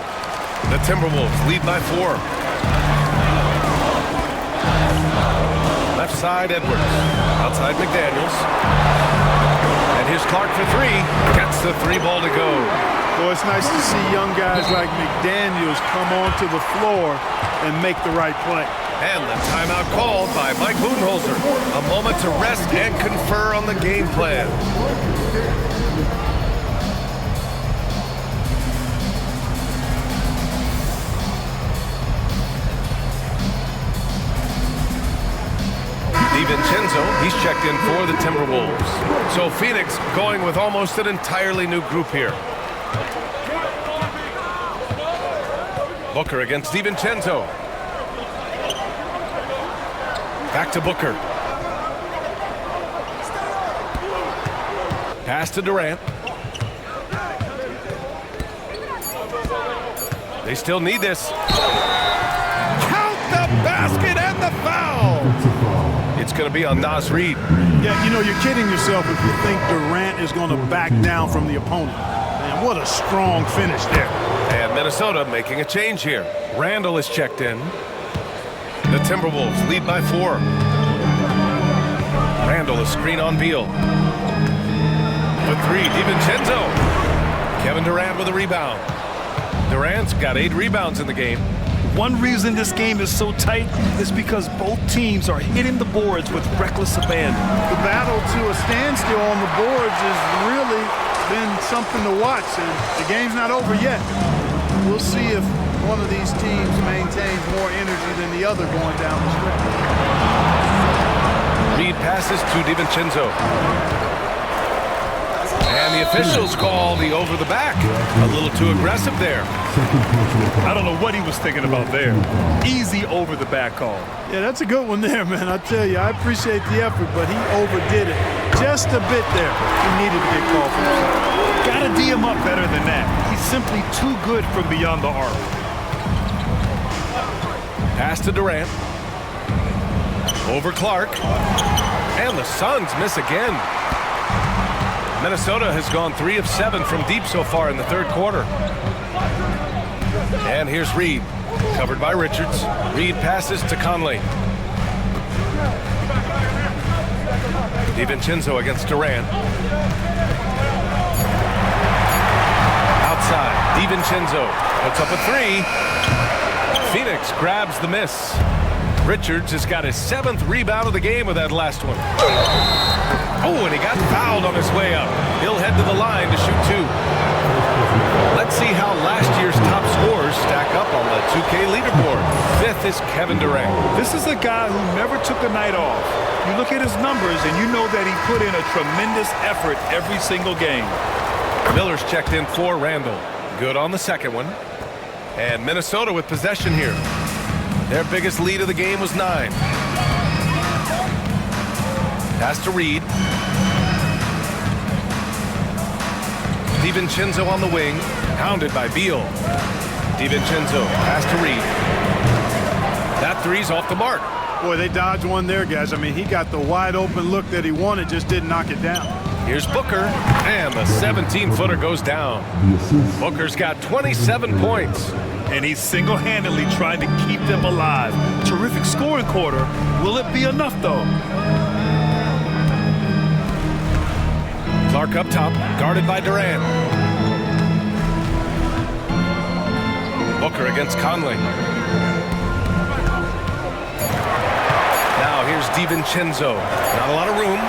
The Timberwolves lead by 4. Left side Edwards. Outside McDaniels. And here's Clark for 3. Gets the 3 ball to go. Well, it's nice to see young guys like McDaniels come onto the floor and make the right play. And the timeout called by Mike Budenholzer. A moment to rest and confer on the game plan. DiVincenzo, he's checked in for the Timberwolves. So Phoenix going with almost an entirely new group here. Booker against DiVincenzo. Back to Booker. Pass to Durant. They still need this. Count the basket and the foul. It's going to be on Naz Reid. Yeah, you know, you're kidding yourself if you think Durant is going to back down from the opponent. Man, what a strong finish there. And Minnesota making a change here. Randall is checked in. The Timberwolves lead by 4. Randall a screen on Beal. For 3, DiVincenzo. Kevin Durant with a rebound. Durant's got 8 rebounds in the game. One reason this game is so tight is because both teams are hitting the boards with reckless abandon. The battle to a standstill on the boards has really been something to watch, and the game's not over yet. We'll see if one of these teams maintains more energy than the other going down the stretch. Reid passes to DiVincenzo. And the officials call the over the back. A little too aggressive there. I don't know what he was thinking about there. Easy over the back call. Yeah, that's a good one there, man. I tell you, I appreciate the effort, but he overdid it just a bit there. He needed to get called for himself. Gotta D him up better than that. He's simply too good from beyond the arc. Pass to Durant. Over Clark. And the Suns miss again. Minnesota has gone 3 of 7 from deep so far in the third quarter. And here's Reid, covered by Richards. Reid passes to Conley. DiVincenzo against Durant. Outside, DiVincenzo puts up a 3. Phoenix grabs the miss. Richards has got his 7th rebound of the game with that last one. Oh, and he got fouled on his way up. He'll head to the line to shoot 2. Let's see how last year's top scorers stack up on the 2K leaderboard. 5th is Kevin Durant. This is a guy who never took a night off. You look at his numbers and you know that he put in a tremendous effort every single game. Miller's checked in for Randall. Good on the second one. And Minnesota with possession here. Their biggest lead of the game was 9. Pass to Reid. DiVincenzo on the wing, hounded by Beal. DiVincenzo, pass to Reid. That 3's off the mark. Boy, they dodged one there, guys. I mean, he got the wide open look that he wanted, just didn't knock it down. Here's Booker, and the 17-footer goes down. Booker's got 27 points. And he's single-handedly trying to keep them alive. Terrific scoring quarter. Will it be enough, though? Clark up top, guarded by Durant. Booker against Conley. Now here's DiVincenzo. Not a lot of room.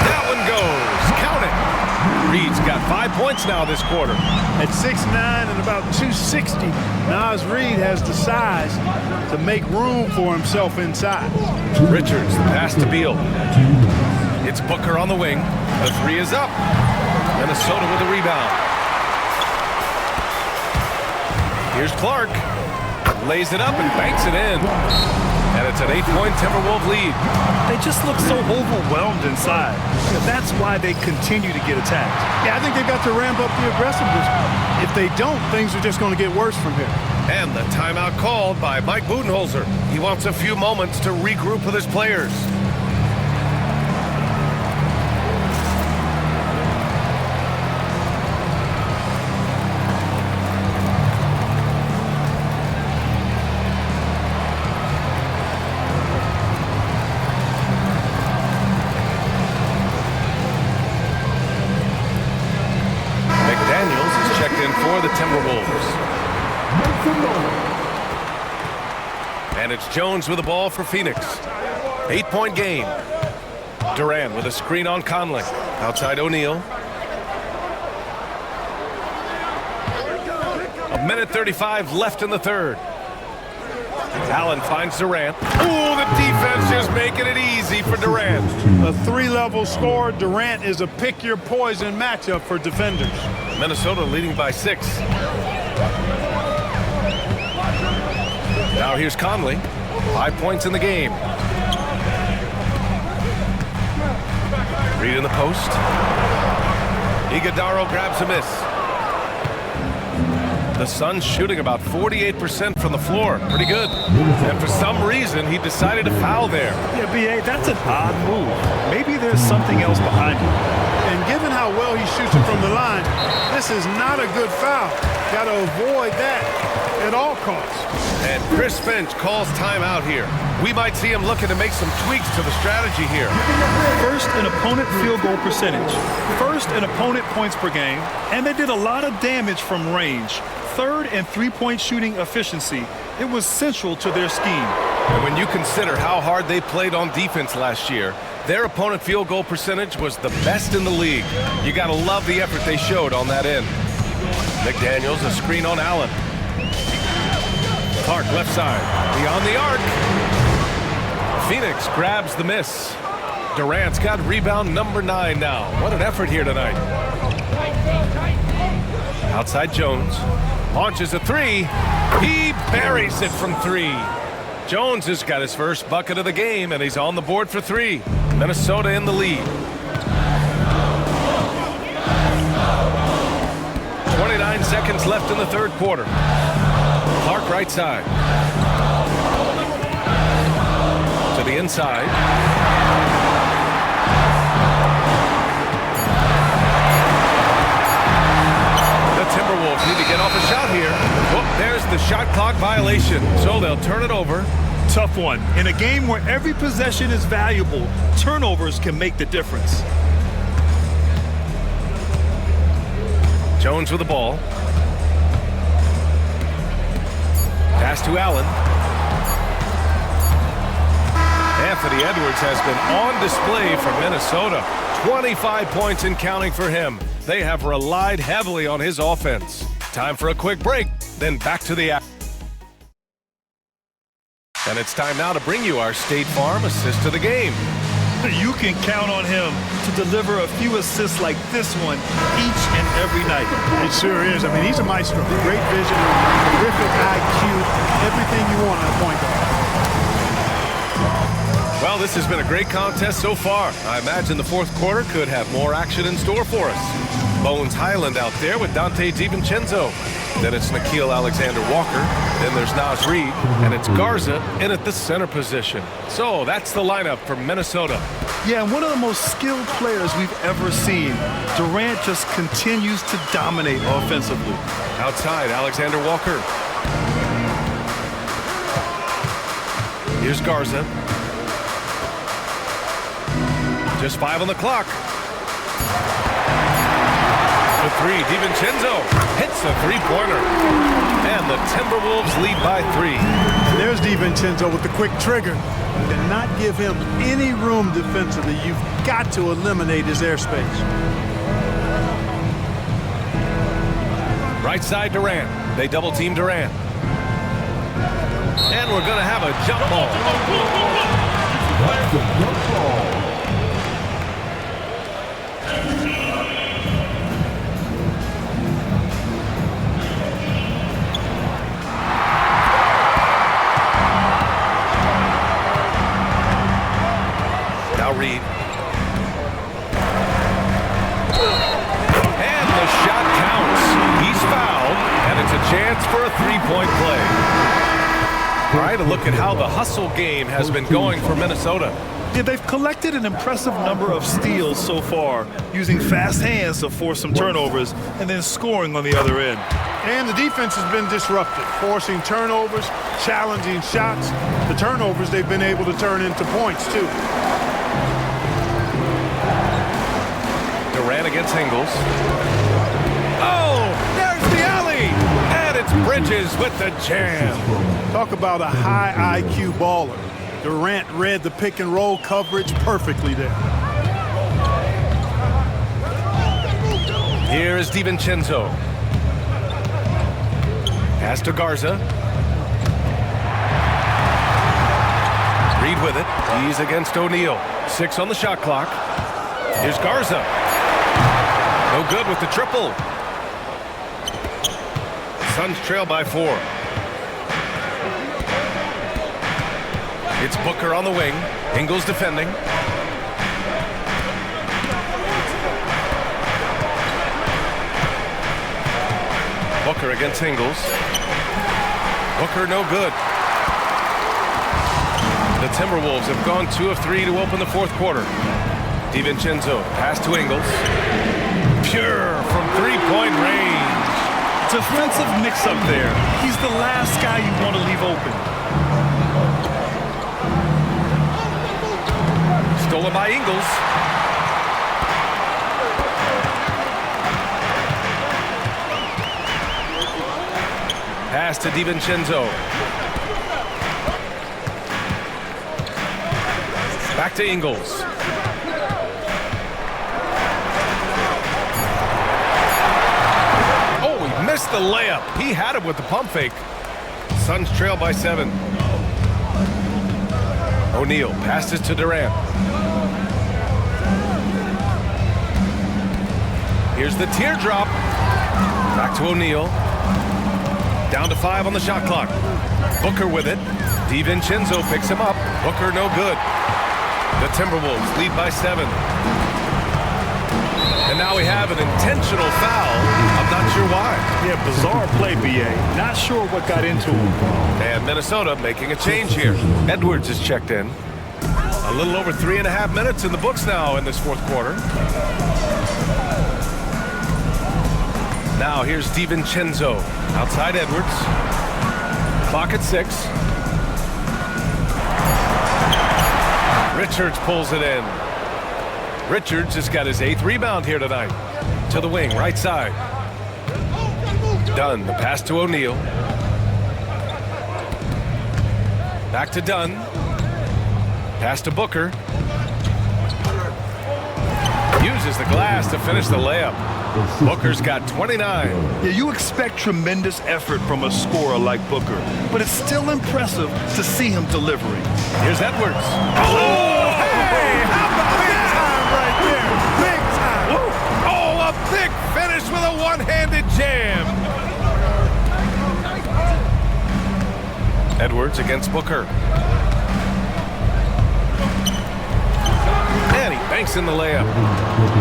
That one goes. Count it. Reid's got 5 points now this quarter. At 6'9" and about 260, Naz Reid has the size to make room for himself inside. Richards, the pass to Beal. It's Booker on the wing. The 3 is up. Minnesota with a rebound. Here's Clark. Lays it up and banks it in. And it's an 8-point Timberwolves lead. They just look so overwhelmed inside. That's why they continue to get attacked. Yeah, I think they've got to ramp up the aggressiveness. If they don't, things are just going to get worse from here. And the timeout called by Mike Budenholzer. He wants a few moments to regroup with his players. For the Timberwolves. And it's Jones with the ball for Phoenix. 8-point game. Durant with a screen on Conley. Outside O'Neal. 1:35 left in the third. Allen finds Durant. Ooh, the defense just making it easy for Durant. A 3-level score. Durant is a pick-your-poison matchup for defenders. Minnesota leading by 6. Now here's Conley. 5 points in the game. Reed in the post. Iguodala grabs a miss. The Suns shooting about 48% from the floor. Pretty good. And for some reason, he decided to foul there. Yeah, B.A., that's an odd move. Maybe there's something else behind it. And given how well he shoots it from the line, this is not a good foul. Got to avoid that at all costs. And Chris Finch calls timeout here. We might see him looking to make some tweaks to the strategy here. First in opponent field goal percentage. First in opponent points per game. And they did a lot of damage from range. Third in three-point shooting efficiency. It was central to their scheme. And when you consider how hard they played on defense last year, their opponent field goal percentage was the best in the league. You got to love the effort they showed on that end. McDaniels, a screen on Allen. Clark left side, beyond the arc. Phoenix grabs the miss. Durant's got rebound number 9 now. What an effort here tonight. Outside Jones. Launches a 3. He buries it from 3. Jones has got his first bucket of the game, and he's on the board for 3. Minnesota in the lead. 29 seconds left in the third quarter. Clark right side. To the inside. Timberwolves need to get off a shot here. Oh, there's the shot clock violation, so they'll turn it over. Tough one. In a game where every possession is valuable, turnovers can make the difference. Jones with the ball. Pass to Allen. Anthony Edwards has been on display for Minnesota. 25 points and counting for him. They have relied heavily on his offense. Time for a quick break, then back to the action. And it's time now to bring you our State Farm assist of the game. You can count on him to deliver a few assists like this one each and every night. It sure is. I mean, he's a maestro. Great vision, terrific IQ, everything you want in a point guard. Well, this has been a great contest so far. I imagine the fourth quarter could have more action in store for us. Bones Highland out there with Dante DiVincenzo. Then it's Nickeil Alexander-Walker. Then there's Naz Reid. And it's Garza in at the center position. So that's the lineup for Minnesota. Yeah, and one of the most skilled players we've ever seen. Durant just continues to dominate offensively. Outside, Alexander-Walker. Here's Garza. Just 5 on the clock. The 3, DiVincenzo hits the three-pointer. And the Timberwolves lead by 3. There's DiVincenzo with the quick trigger. You cannot give him any room defensively. You've got to eliminate his airspace. Right side Durant. They double-team Durant. And we're going to have a jump ball. three-point play. All right, a look at how the hustle game has been going for Minnesota. Yeah, they've collected an impressive number of steals so far, using fast hands to force some turnovers and then scoring on the other end. And the defense has been disruptive, forcing turnovers, challenging shots. The turnovers they've been able to turn into points, too. Durant against Ingles. Oh, there's the alley! And it's Bridges with the jam. Talk about a high IQ baller. Durant read the pick and roll coverage perfectly there. Here is DiVincenzo. Pass to Garza. Reed with it. He's against O'Neal. 6 on the shot clock. Here's Garza. No good with the triple. Suns trail by 4. It's Booker on the wing. Ingles defending. Booker against Ingles. Booker no good. The Timberwolves have gone 2 of 3 to open the fourth quarter. DiVincenzo pass to Ingles. Pure from three-point range. Defensive mix-up there. He's the last guy you want to leave open. Stolen by Ingles. Pass to DiVincenzo. Back to Ingles. Oh, he missed the layup. He had it with the pump fake. Suns trail by 7. O'Neal passes to Durant. Here's the teardrop. Back to O'Neal. Down to 5 on the shot clock. Booker with it. DiVincenzo picks him up. Booker no good. The Timberwolves lead by 7. And now we have an intentional foul. I'm not sure why. Yeah, bizarre play, B.A. Not sure what got into him. And Minnesota making a change here. Edwards is checked in. A little over 3.5 minutes in the books now in this fourth quarter. Now here's DiVincenzo. Outside Edwards. Clock at 6. Richards pulls it in. Richards has got his 8th rebound here tonight. To the wing, right side. Dunn, the pass to O'Neal. Back to Dunn. Pass to Booker. Uses the glass to finish the layup. Booker's got 29. Yeah, you expect tremendous effort from a scorer like Booker, but it's still impressive to see him delivering. Here's Edwards. Oh, hey! How about big time right there? Big time! Oh, a big finish with a one-handed jam. Edwards against Booker. And he banks in the layup.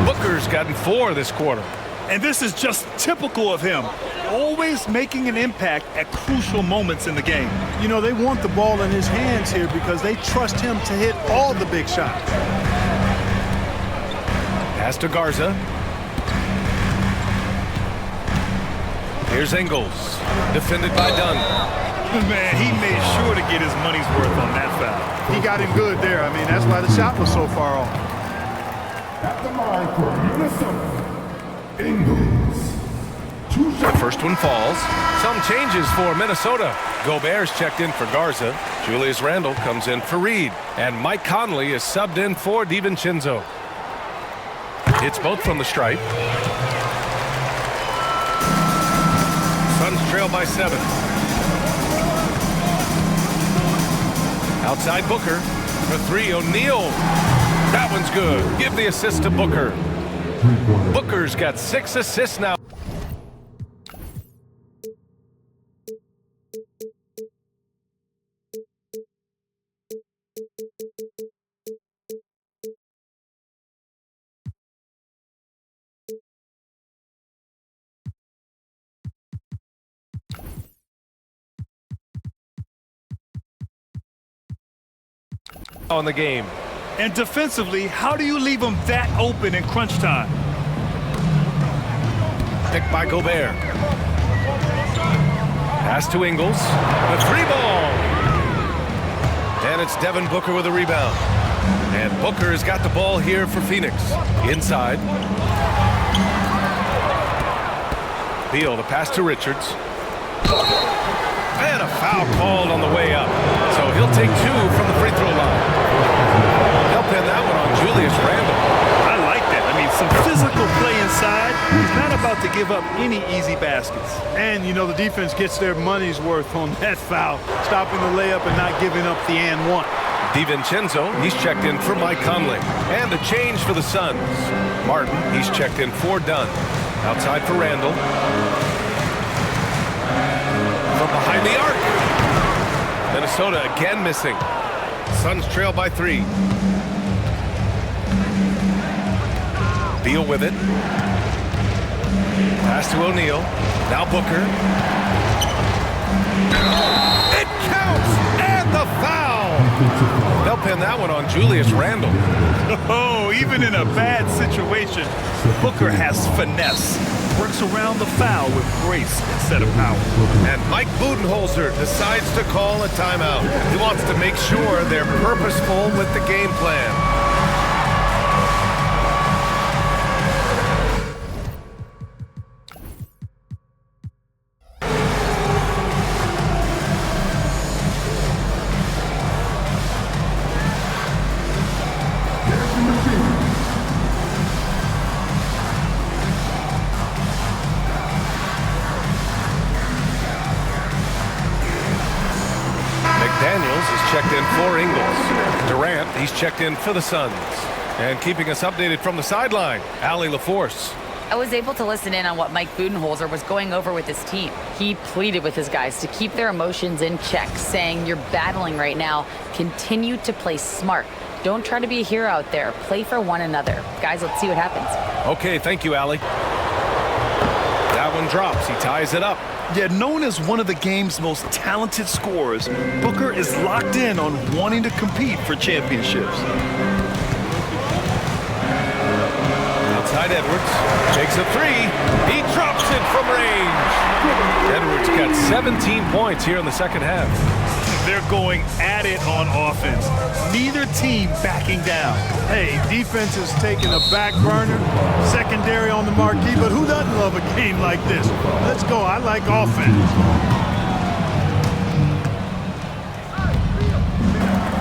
Booker's gotten 4 this quarter. And this is just typical of him, always making an impact at crucial moments in the game. You know, they want the ball in his hands here because they trust him to hit all the big shots. Pass to Garza. Here's Ingles, defended by Dunn. Man, he made sure to get his money's worth on that foul. He got him good there. I mean, that's why the shot was so far off. At the line for Minnesota, Ingles. The first one falls. Some changes for Minnesota. Gobert's checked in for Garza. Julius Randle comes in for Reed. And Mike Conley is subbed in for DiVincenzo. It's both from the stripe. Suns trail by 7. Outside Booker. For 3, O'Neal. That one's good. Give the assist to Booker. Booker's got 6 assists now. on the game. And defensively, how do you leave them that open in crunch time? Picked by Gobert. Pass to Ingles. The 3-ball. And it's Devin Booker with a rebound. And Booker has got the ball here for Phoenix. Inside. Beal, the pass to Richards. And a foul called on the way up. So he'll take 2 from the free throw line. They'll pin that one on Julius Randle. I like that. I mean, some physical play inside. He's not about to give up any easy baskets. And, you know, the defense gets their money's worth on that foul, stopping the layup and not giving up the and one. DiVincenzo, he's checked in for Mike Conley. And a change for the Suns. Martin, he's checked in for Dunn. Outside for Randle. From behind the arc. Minnesota again missing. Suns trail by 3. Beal with it. Pass to O'Neal. Now Booker. It counts! And the foul! They'll pin that one on Julius Randle. Oh, even in a bad situation, Booker has finesse. Works around the foul with grace instead of power. And Mike Budenholzer decides to call a timeout. He wants to make sure they're purposeful with the game plan. Daniels is checked in for Ingles. Durant, he's checked in for the Suns. And keeping us updated from the sideline, Allie LaForce. I was able to listen in on what Mike Budenholzer was going over with his team. He pleaded with his guys to keep their emotions in check, saying, "You're battling right now. Continue to play smart. Don't try to be a hero out there. Play for one another." Guys, let's see what happens. Okay, thank you, Allie. That one drops. He ties it up. Yet known as one of the game's most talented scorers, Booker is locked in on wanting to compete for championships. Outside Edwards. Takes a 3. He drops it from range. Edwards got 17 points here in the second half. They're going at it on offense. Neither team backing down. Hey, defense is taking a back burner, secondary on the marquee, but who doesn't love a game like this? Let's go. I like offense.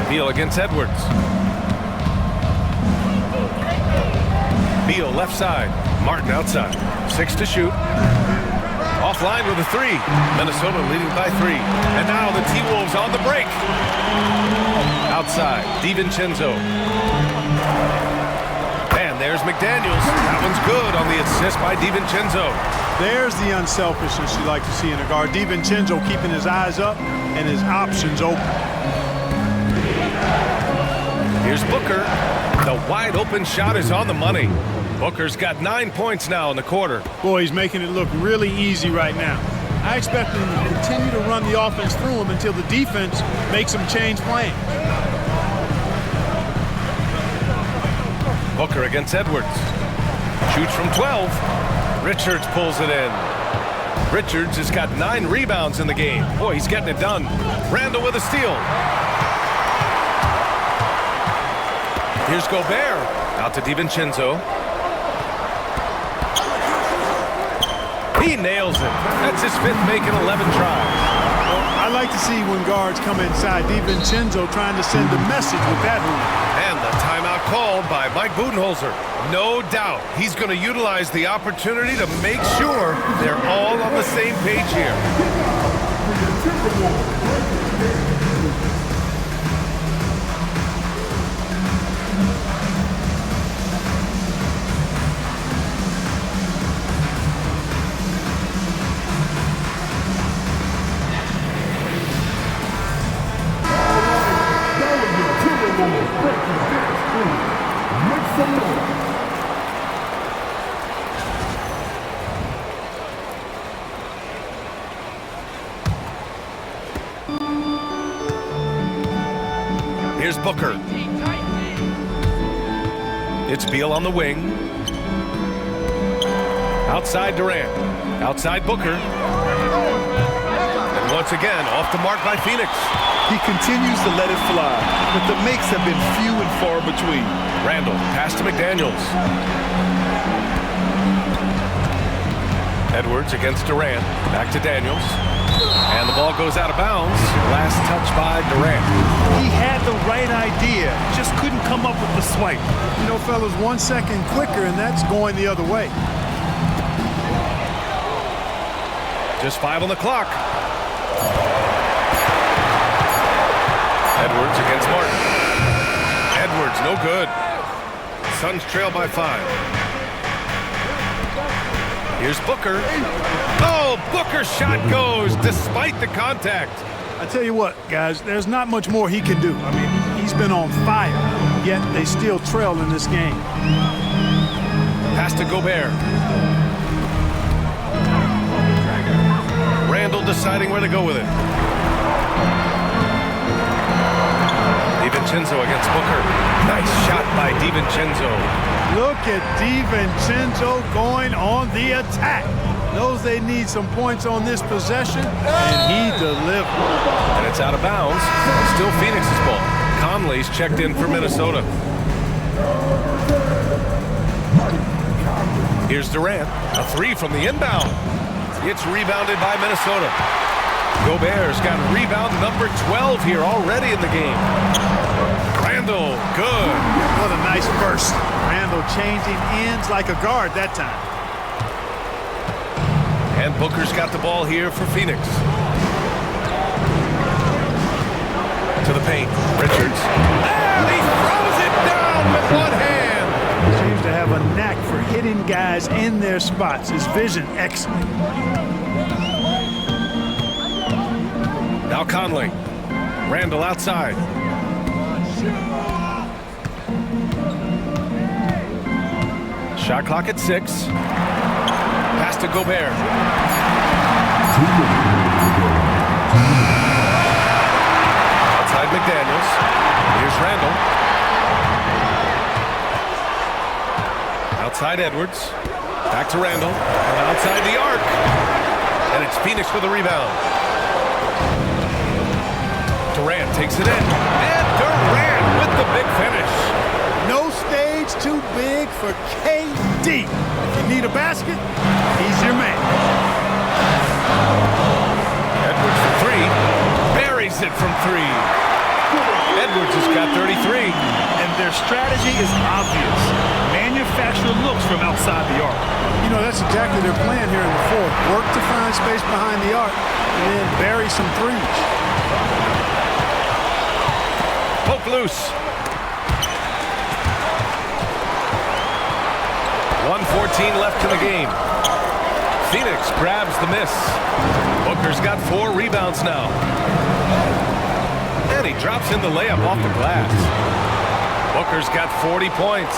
Beal against Edwards. Beal left side. Martin outside. 6 to shoot. Offline with a 3. Minnesota leading by 3. And now the T-Wolves on the break. Outside, DiVincenzo. And there's McDaniels. That one's good on the assist by DiVincenzo. There's the unselfishness you like to see in a guard. DiVincenzo keeping his eyes up and his options open. Here's Booker. The wide open shot is on the money. Booker's got 9 points now in the quarter. Boy, he's making it look really easy right now. I expect him to continue to run the offense through him until the defense makes him change plans. Booker against Edwards. Shoots from 12. Richards pulls it in. Richards has got 9 rebounds in the game. Boy, he's getting it done. Randle with a steal. Here's Gobert. Out to DiVincenzo. He nails it. That's his 5th make in 11 tries. I like to see when guards come inside. DiVincenzo trying to send a message with that hoop. And the timeout called by Mike Budenholzer. No doubt he's going to utilize the opportunity to make sure they're all on the same page here. Here's Booker. It's Beal on the wing. Outside Durant. Outside Booker. And once again, off the mark by Phoenix. He continues to let it fly, but the makes have been few and far between. Randall, pass to McDaniels. Edwards against Durant. Back to Daniels. And the ball goes out of bounds. Last touch by Durant. He had the right idea, just couldn't come up with the swipe. You know, fellas, 1 second quicker, and that's going the other way. Just 5 on the clock. Edwards against Martin. Edwards, no good. Suns trail by 5. Here's Booker. Oh, Booker's shot goes despite the contact. I tell you what, guys, there's not much more he can do. I mean, he's been on fire, yet they still trail in this game. Pass to Gobert. Randall deciding where to go with it. DiVincenzo against Booker. Nice shot by DiVincenzo. Look at DiVincenzo going on the attack. Knows they need some points on this possession, and he delivered. And it's out of bounds. Still Phoenix's ball. Conley's checked in for Minnesota. Here's Durant. A 3 from the inbound. It's rebounded by Minnesota. Gobert's got rebound number 12 here already in the game. Randall, good. What a nice burst. Randall changing ends like a guard that time. And Booker's got the ball here for Phoenix. To the paint. Richards. And he throws it down with one hand. Seems to have a knack for hitting guys in their spots. His vision excellent. Now Conley. Randall outside. Shot clock at 6. Pass to Gobert. Outside McDaniels. Here's Randall. Outside Edwards. Back to Randall. And outside the arc. And it's Phoenix with the rebound. Durant takes it in. And Durant with the big finish. No stage too big for KD. If you need a basket, he's your man. Edwards for 3. Buries it from 3. Edwards has got 33. And their strategy is obvious. Manufacture looks from outside the arc. You know, that's exactly their plan here in the fourth. Work to find space behind the arc and then bury some threes. Poke loose. 1:14 left in the game. Phoenix grabs the miss. Booker's got 4 rebounds now. And he drops in the layup off the glass. Booker's got 40 points.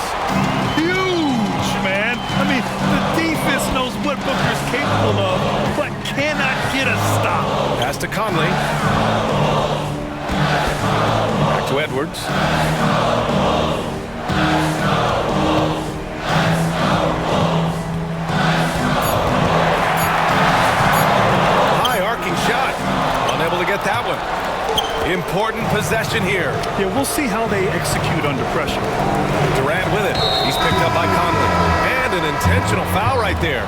Huge, man. I mean, the defense knows what Booker's capable of, but cannot get a stop. Pass to Conley. Back to Edwards. High arcing shot. Unable to get that one. Important possession here. Yeah, we'll see how they execute under pressure. Durant with it. He's picked up by Conley. And an intentional foul right there.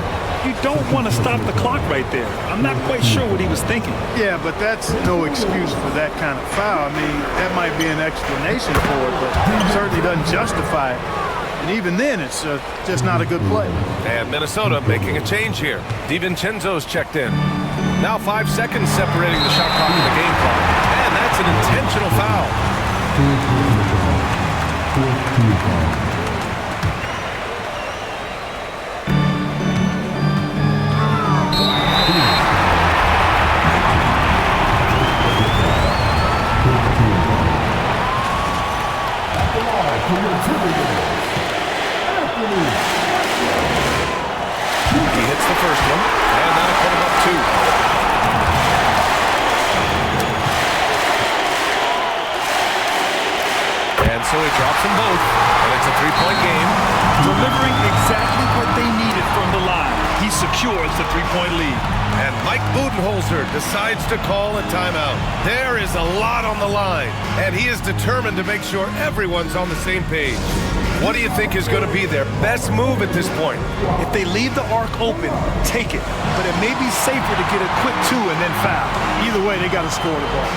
You don't want to stop the clock right there. I'm not quite sure what he was thinking. Yeah, but that's no excuse for that kind of foul. I mean, that might be an explanation for it, but it certainly doesn't justify it. And even then, it's just not a good play. And Minnesota making a change here. DiVincenzo's checked in. Now 5 seconds separating the shot clock and the game clock. And that's an intentional foul. He hits the first one, and that'll put him up 2. And so he drops them both, and it's a three-point game. Delivering exactly what they needed from the line. He secures the three-point lead. And Mike Budenholzer decides to call a timeout. There is a lot on the line, and he is determined to make sure everyone's on the same page. What do you think is going to be their best move at this point? If they leave the arc open, take it. But it may be safer to get a quick two and then foul. Either way, they got to score the ball.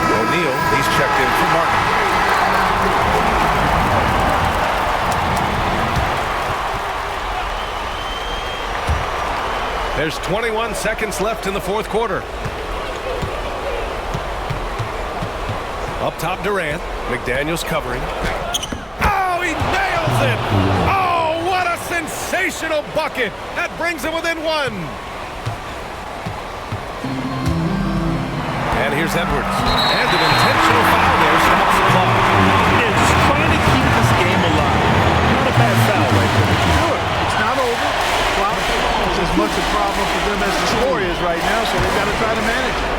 O'Neal, he's checked in for Martin. There's 21 seconds left in the fourth quarter. Up top, Durant. McDaniels covering. Oh, he nails it! Oh, what a sensational bucket! That brings him within one. And here's Edwards. And an intentional foul there stops the clock. Yeah, just trying to keep this game alive. Not a bad foul right there. Sure, it's not over. Well, it's as much a problem for them as the score is right now, so they've got to try to manage it.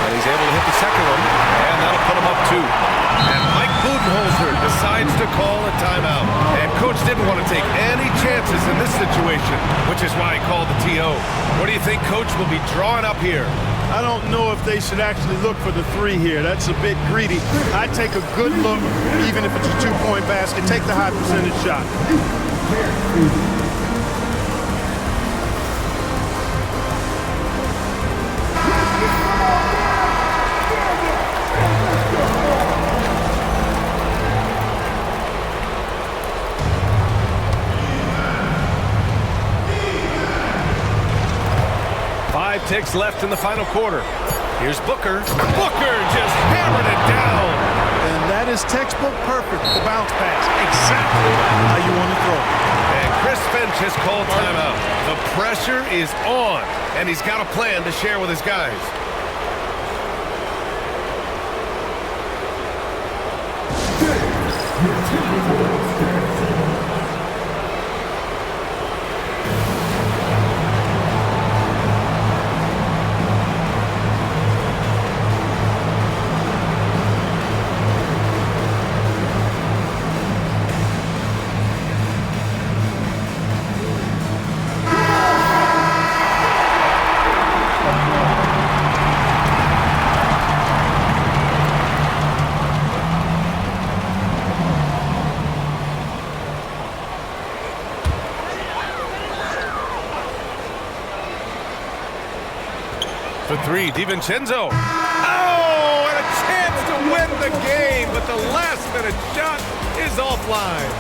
And he's able to hit the second one, and that'll put him up two. And Mike Budenholzer decides to call a timeout. And Coach didn't want to take any chances in this situation, which is why he called the TO. What do you think Coach will be drawing up here? I don't know if they should actually look for the three here. That's a bit greedy. I'd take a good look, even if it's a two-point basket. Take the high percentage shot. 5 ticks left in the final quarter. Here's Booker. Booker just hammered it down. And that is textbook perfect, the bounce pass. Exactly how you want to throw it. And Chris Finch has called timeout. The pressure is on, and he's got a plan to share with his guys. For three, DiVincenzo. Oh, and a chance to win the game, but the last-minute shot is offline.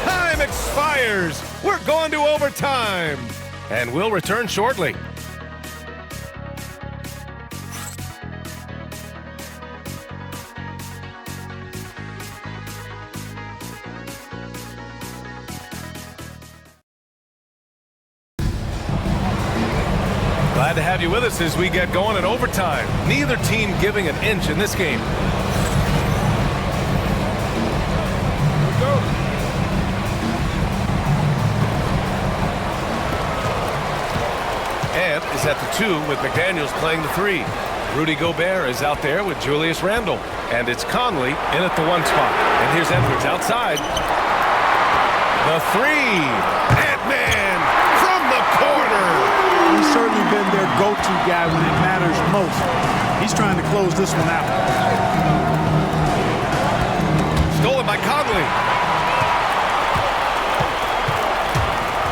Time expires. We're going to overtime. And we'll return shortly. Glad to have you with us as we get going in overtime. Neither team giving an inch in this game. Ant is at the 2 with McDaniels playing the 3. Rudy Gobert is out there with Julius Randle. And it's Conley in at the 1 spot. And here's Edwards outside. The 3. Ant-Man from the corner. He's certainly been their go-to guy when it matters most. He's trying to close this one out. Stolen by Conley.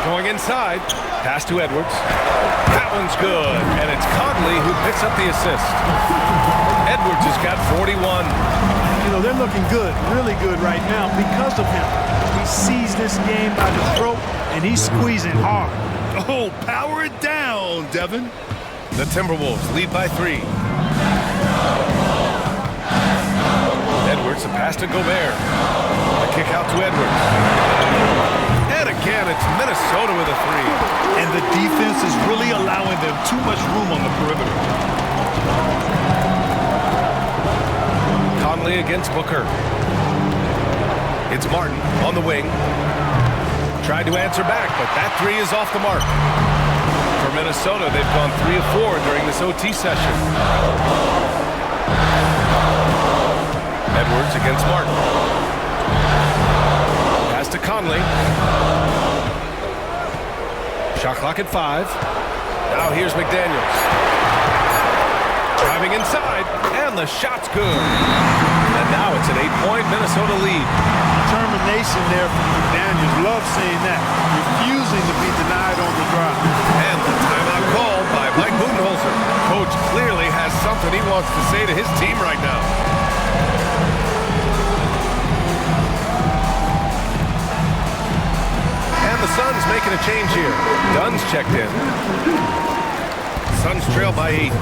Going inside. Pass to Edwards. That one's good. And it's Conley who picks up the assist. Edwards has got 41. You know, they're looking good, really good right now because of him. He sees this game by the throat, and he's squeezing hard. Oh, power it down, Devin. The Timberwolves lead by 3. Edwards, a pass to Gobert. A kick out to Edwards. And again, it's Minnesota with a 3. And the defense is really allowing them too much room on the perimeter. against Booker. It's Martin on the wing. Tried to answer back, but that three is off the mark. For Minnesota, they've gone 3 of 4 during this OT session. Edwards against Martin. Pass to Conley. Shot clock at 5. Now here's McDaniels. Driving inside, and the shot's good. And now it's an 8-point Minnesota lead. Determination there from McDaniels. Love seeing that. Refusing to be denied on the drive. And the timeout called by Mike Budenholzer. Coach clearly has something he wants to say to his team right now. And the Suns making a change here. Dunn's checked in. Suns trail by 8.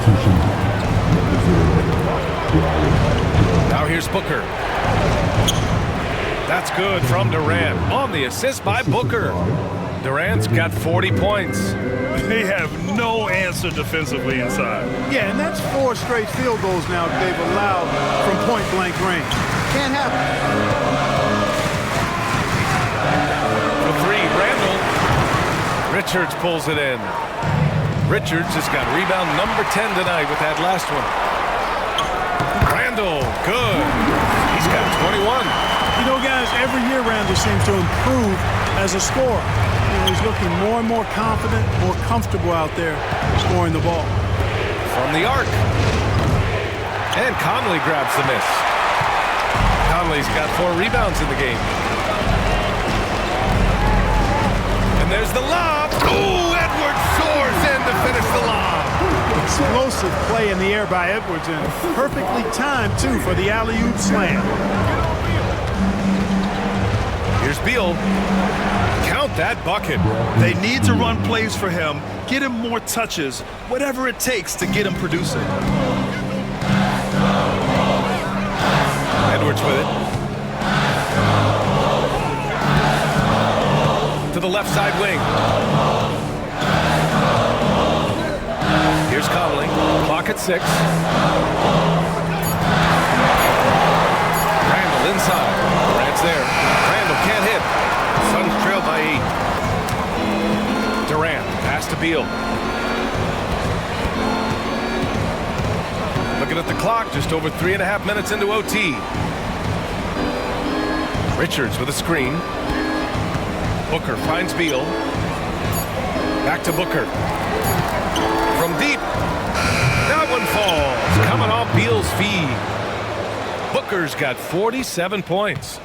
Now here's Booker. That's good from Durant on the assist by Booker. Durant's got 40 points. They have no answer defensively inside. Yeah, and that's 4 straight field goals now they've allowed from point-blank range. Can't happen. For 3, Randall. Richards pulls it in. Richards has got rebound number 10 tonight with that last one. Randall, good. He's got 21. You know, guys, every year Randall seems to improve as a scorer. You know, he's looking more and more confident, more comfortable out there scoring the ball. From the arc. And Conley grabs the miss. Conley's got 4 rebounds in the game. And there's the lob. Ooh, Edwards soars in to finish the lob. Explosive play in the air by Edwards, and perfectly timed, too, for the alley-oop slam. Here's Beal. Count that bucket. They need to run plays for him, get him more touches, whatever it takes to get him producing. Edwards with it. To the left side wing. Here's Conley. Clock at 6. Randall inside. Durant's there. Randall can't hit. Suns trail by 8. Durant, pass to Beal. Looking at the clock, just over 3.5 minutes into OT. Richards with a screen. Booker finds Beal. Back to Booker. From deep. That one falls. Coming off Beal's feed. Booker's got 47 points.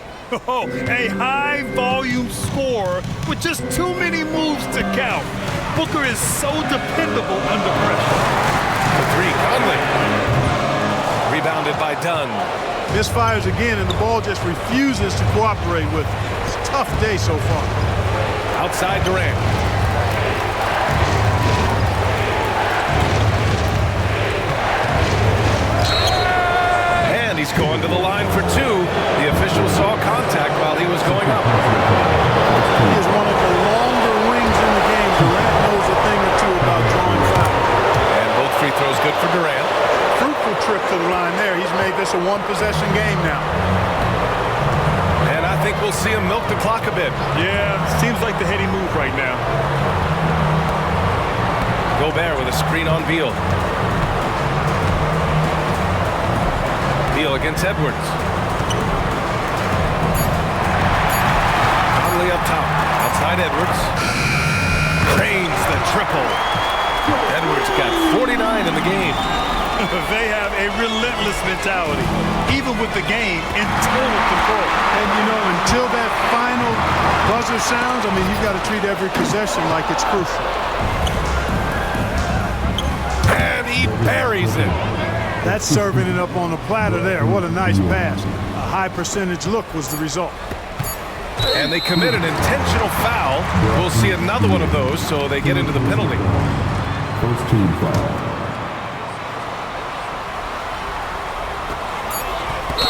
Oh, a high-volume scorer with just too many moves to count. Booker is so dependable under pressure. For 3, Conley. Rebounded by Dunn. Misfires again, and the ball just refuses to cooperate with it. It's a tough day so far. Outside Durant. And he's going to the line for 2. The official saw contact while he was going up. He is one of the longer wings in the game. Durant knows a thing or two about drawing fouls. And both free throws good for Durant. Fruitful trip to the line there. He's made this a 1-possession game now. And I think we'll see him milk the clock a bit. Yeah, seems like the heady move right now. Gobert with a screen on Beal. Beal against Edwards. Conley up top. Outside Edwards. Cranes the triple. Edwards got 49 in the game. They have a relentless mentality, even with the game in total control. And, you know, until that final buzzer sounds, I mean, you've got to treat every possession like it's crucial. And he buries it. That's serving it up on a platter there. What a nice pass. A high percentage look was the result. And they commit an intentional foul. We'll see another one of those, so they get into the penalty. First team foul.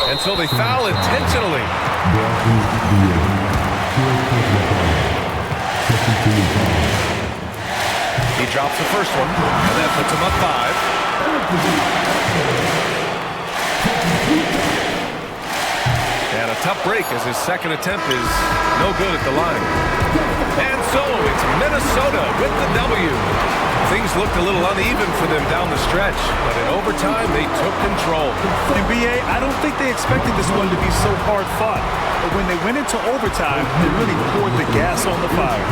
And so they foul intentionally. He drops the first one, and that puts him up 5. tough break as his second attempt is no good at the line. And so it's Minnesota with the W. Things looked a little uneven for them down the stretch, but in overtime they took control. And BA, I don't think they expected this one to be so hard fought. But when they went into overtime, they really poured the gas on the fire.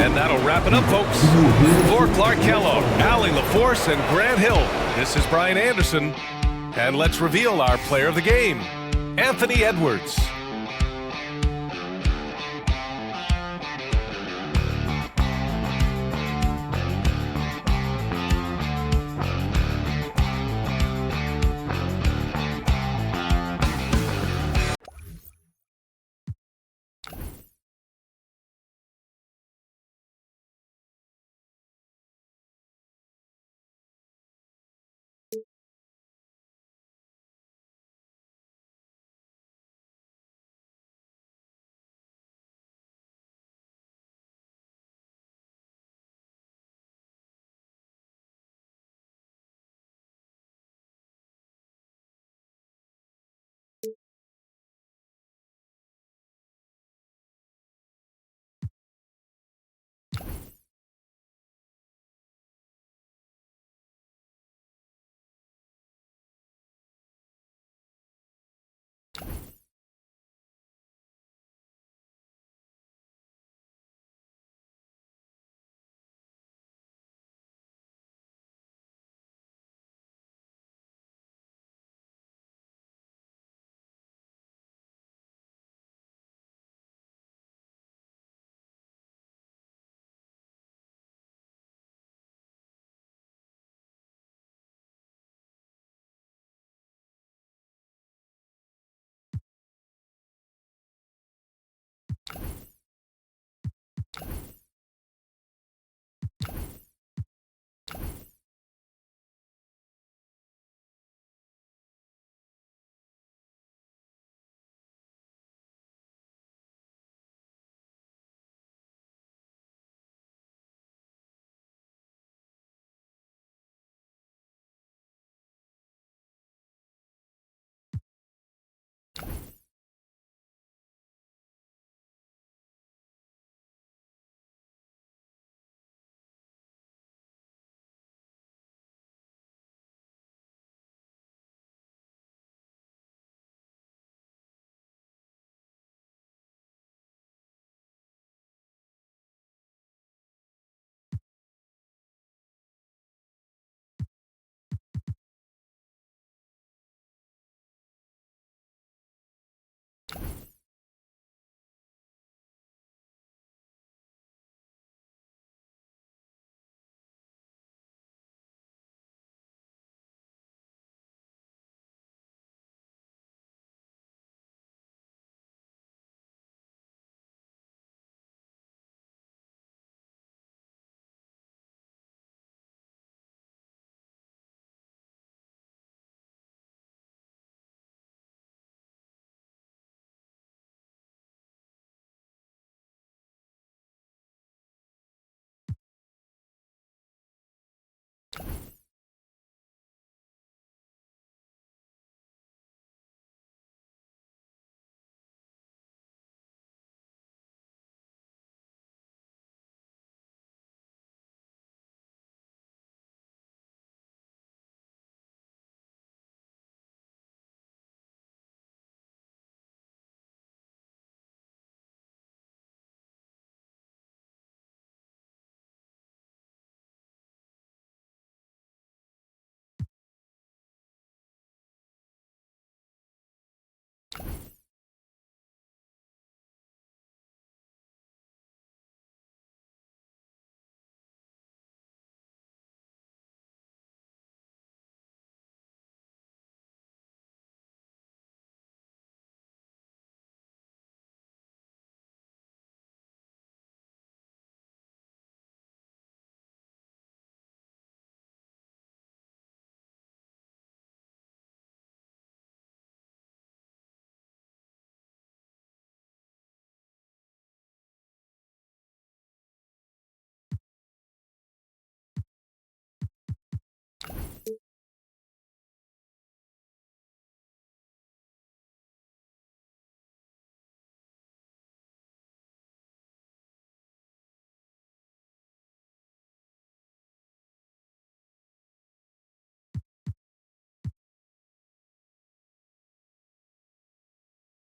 And that'll wrap it up, folks. For Clark Kellogg, Allie LaForce, and Grant Hill, this is Brian Anderson. And let's reveal our player of the game, Anthony Edwards.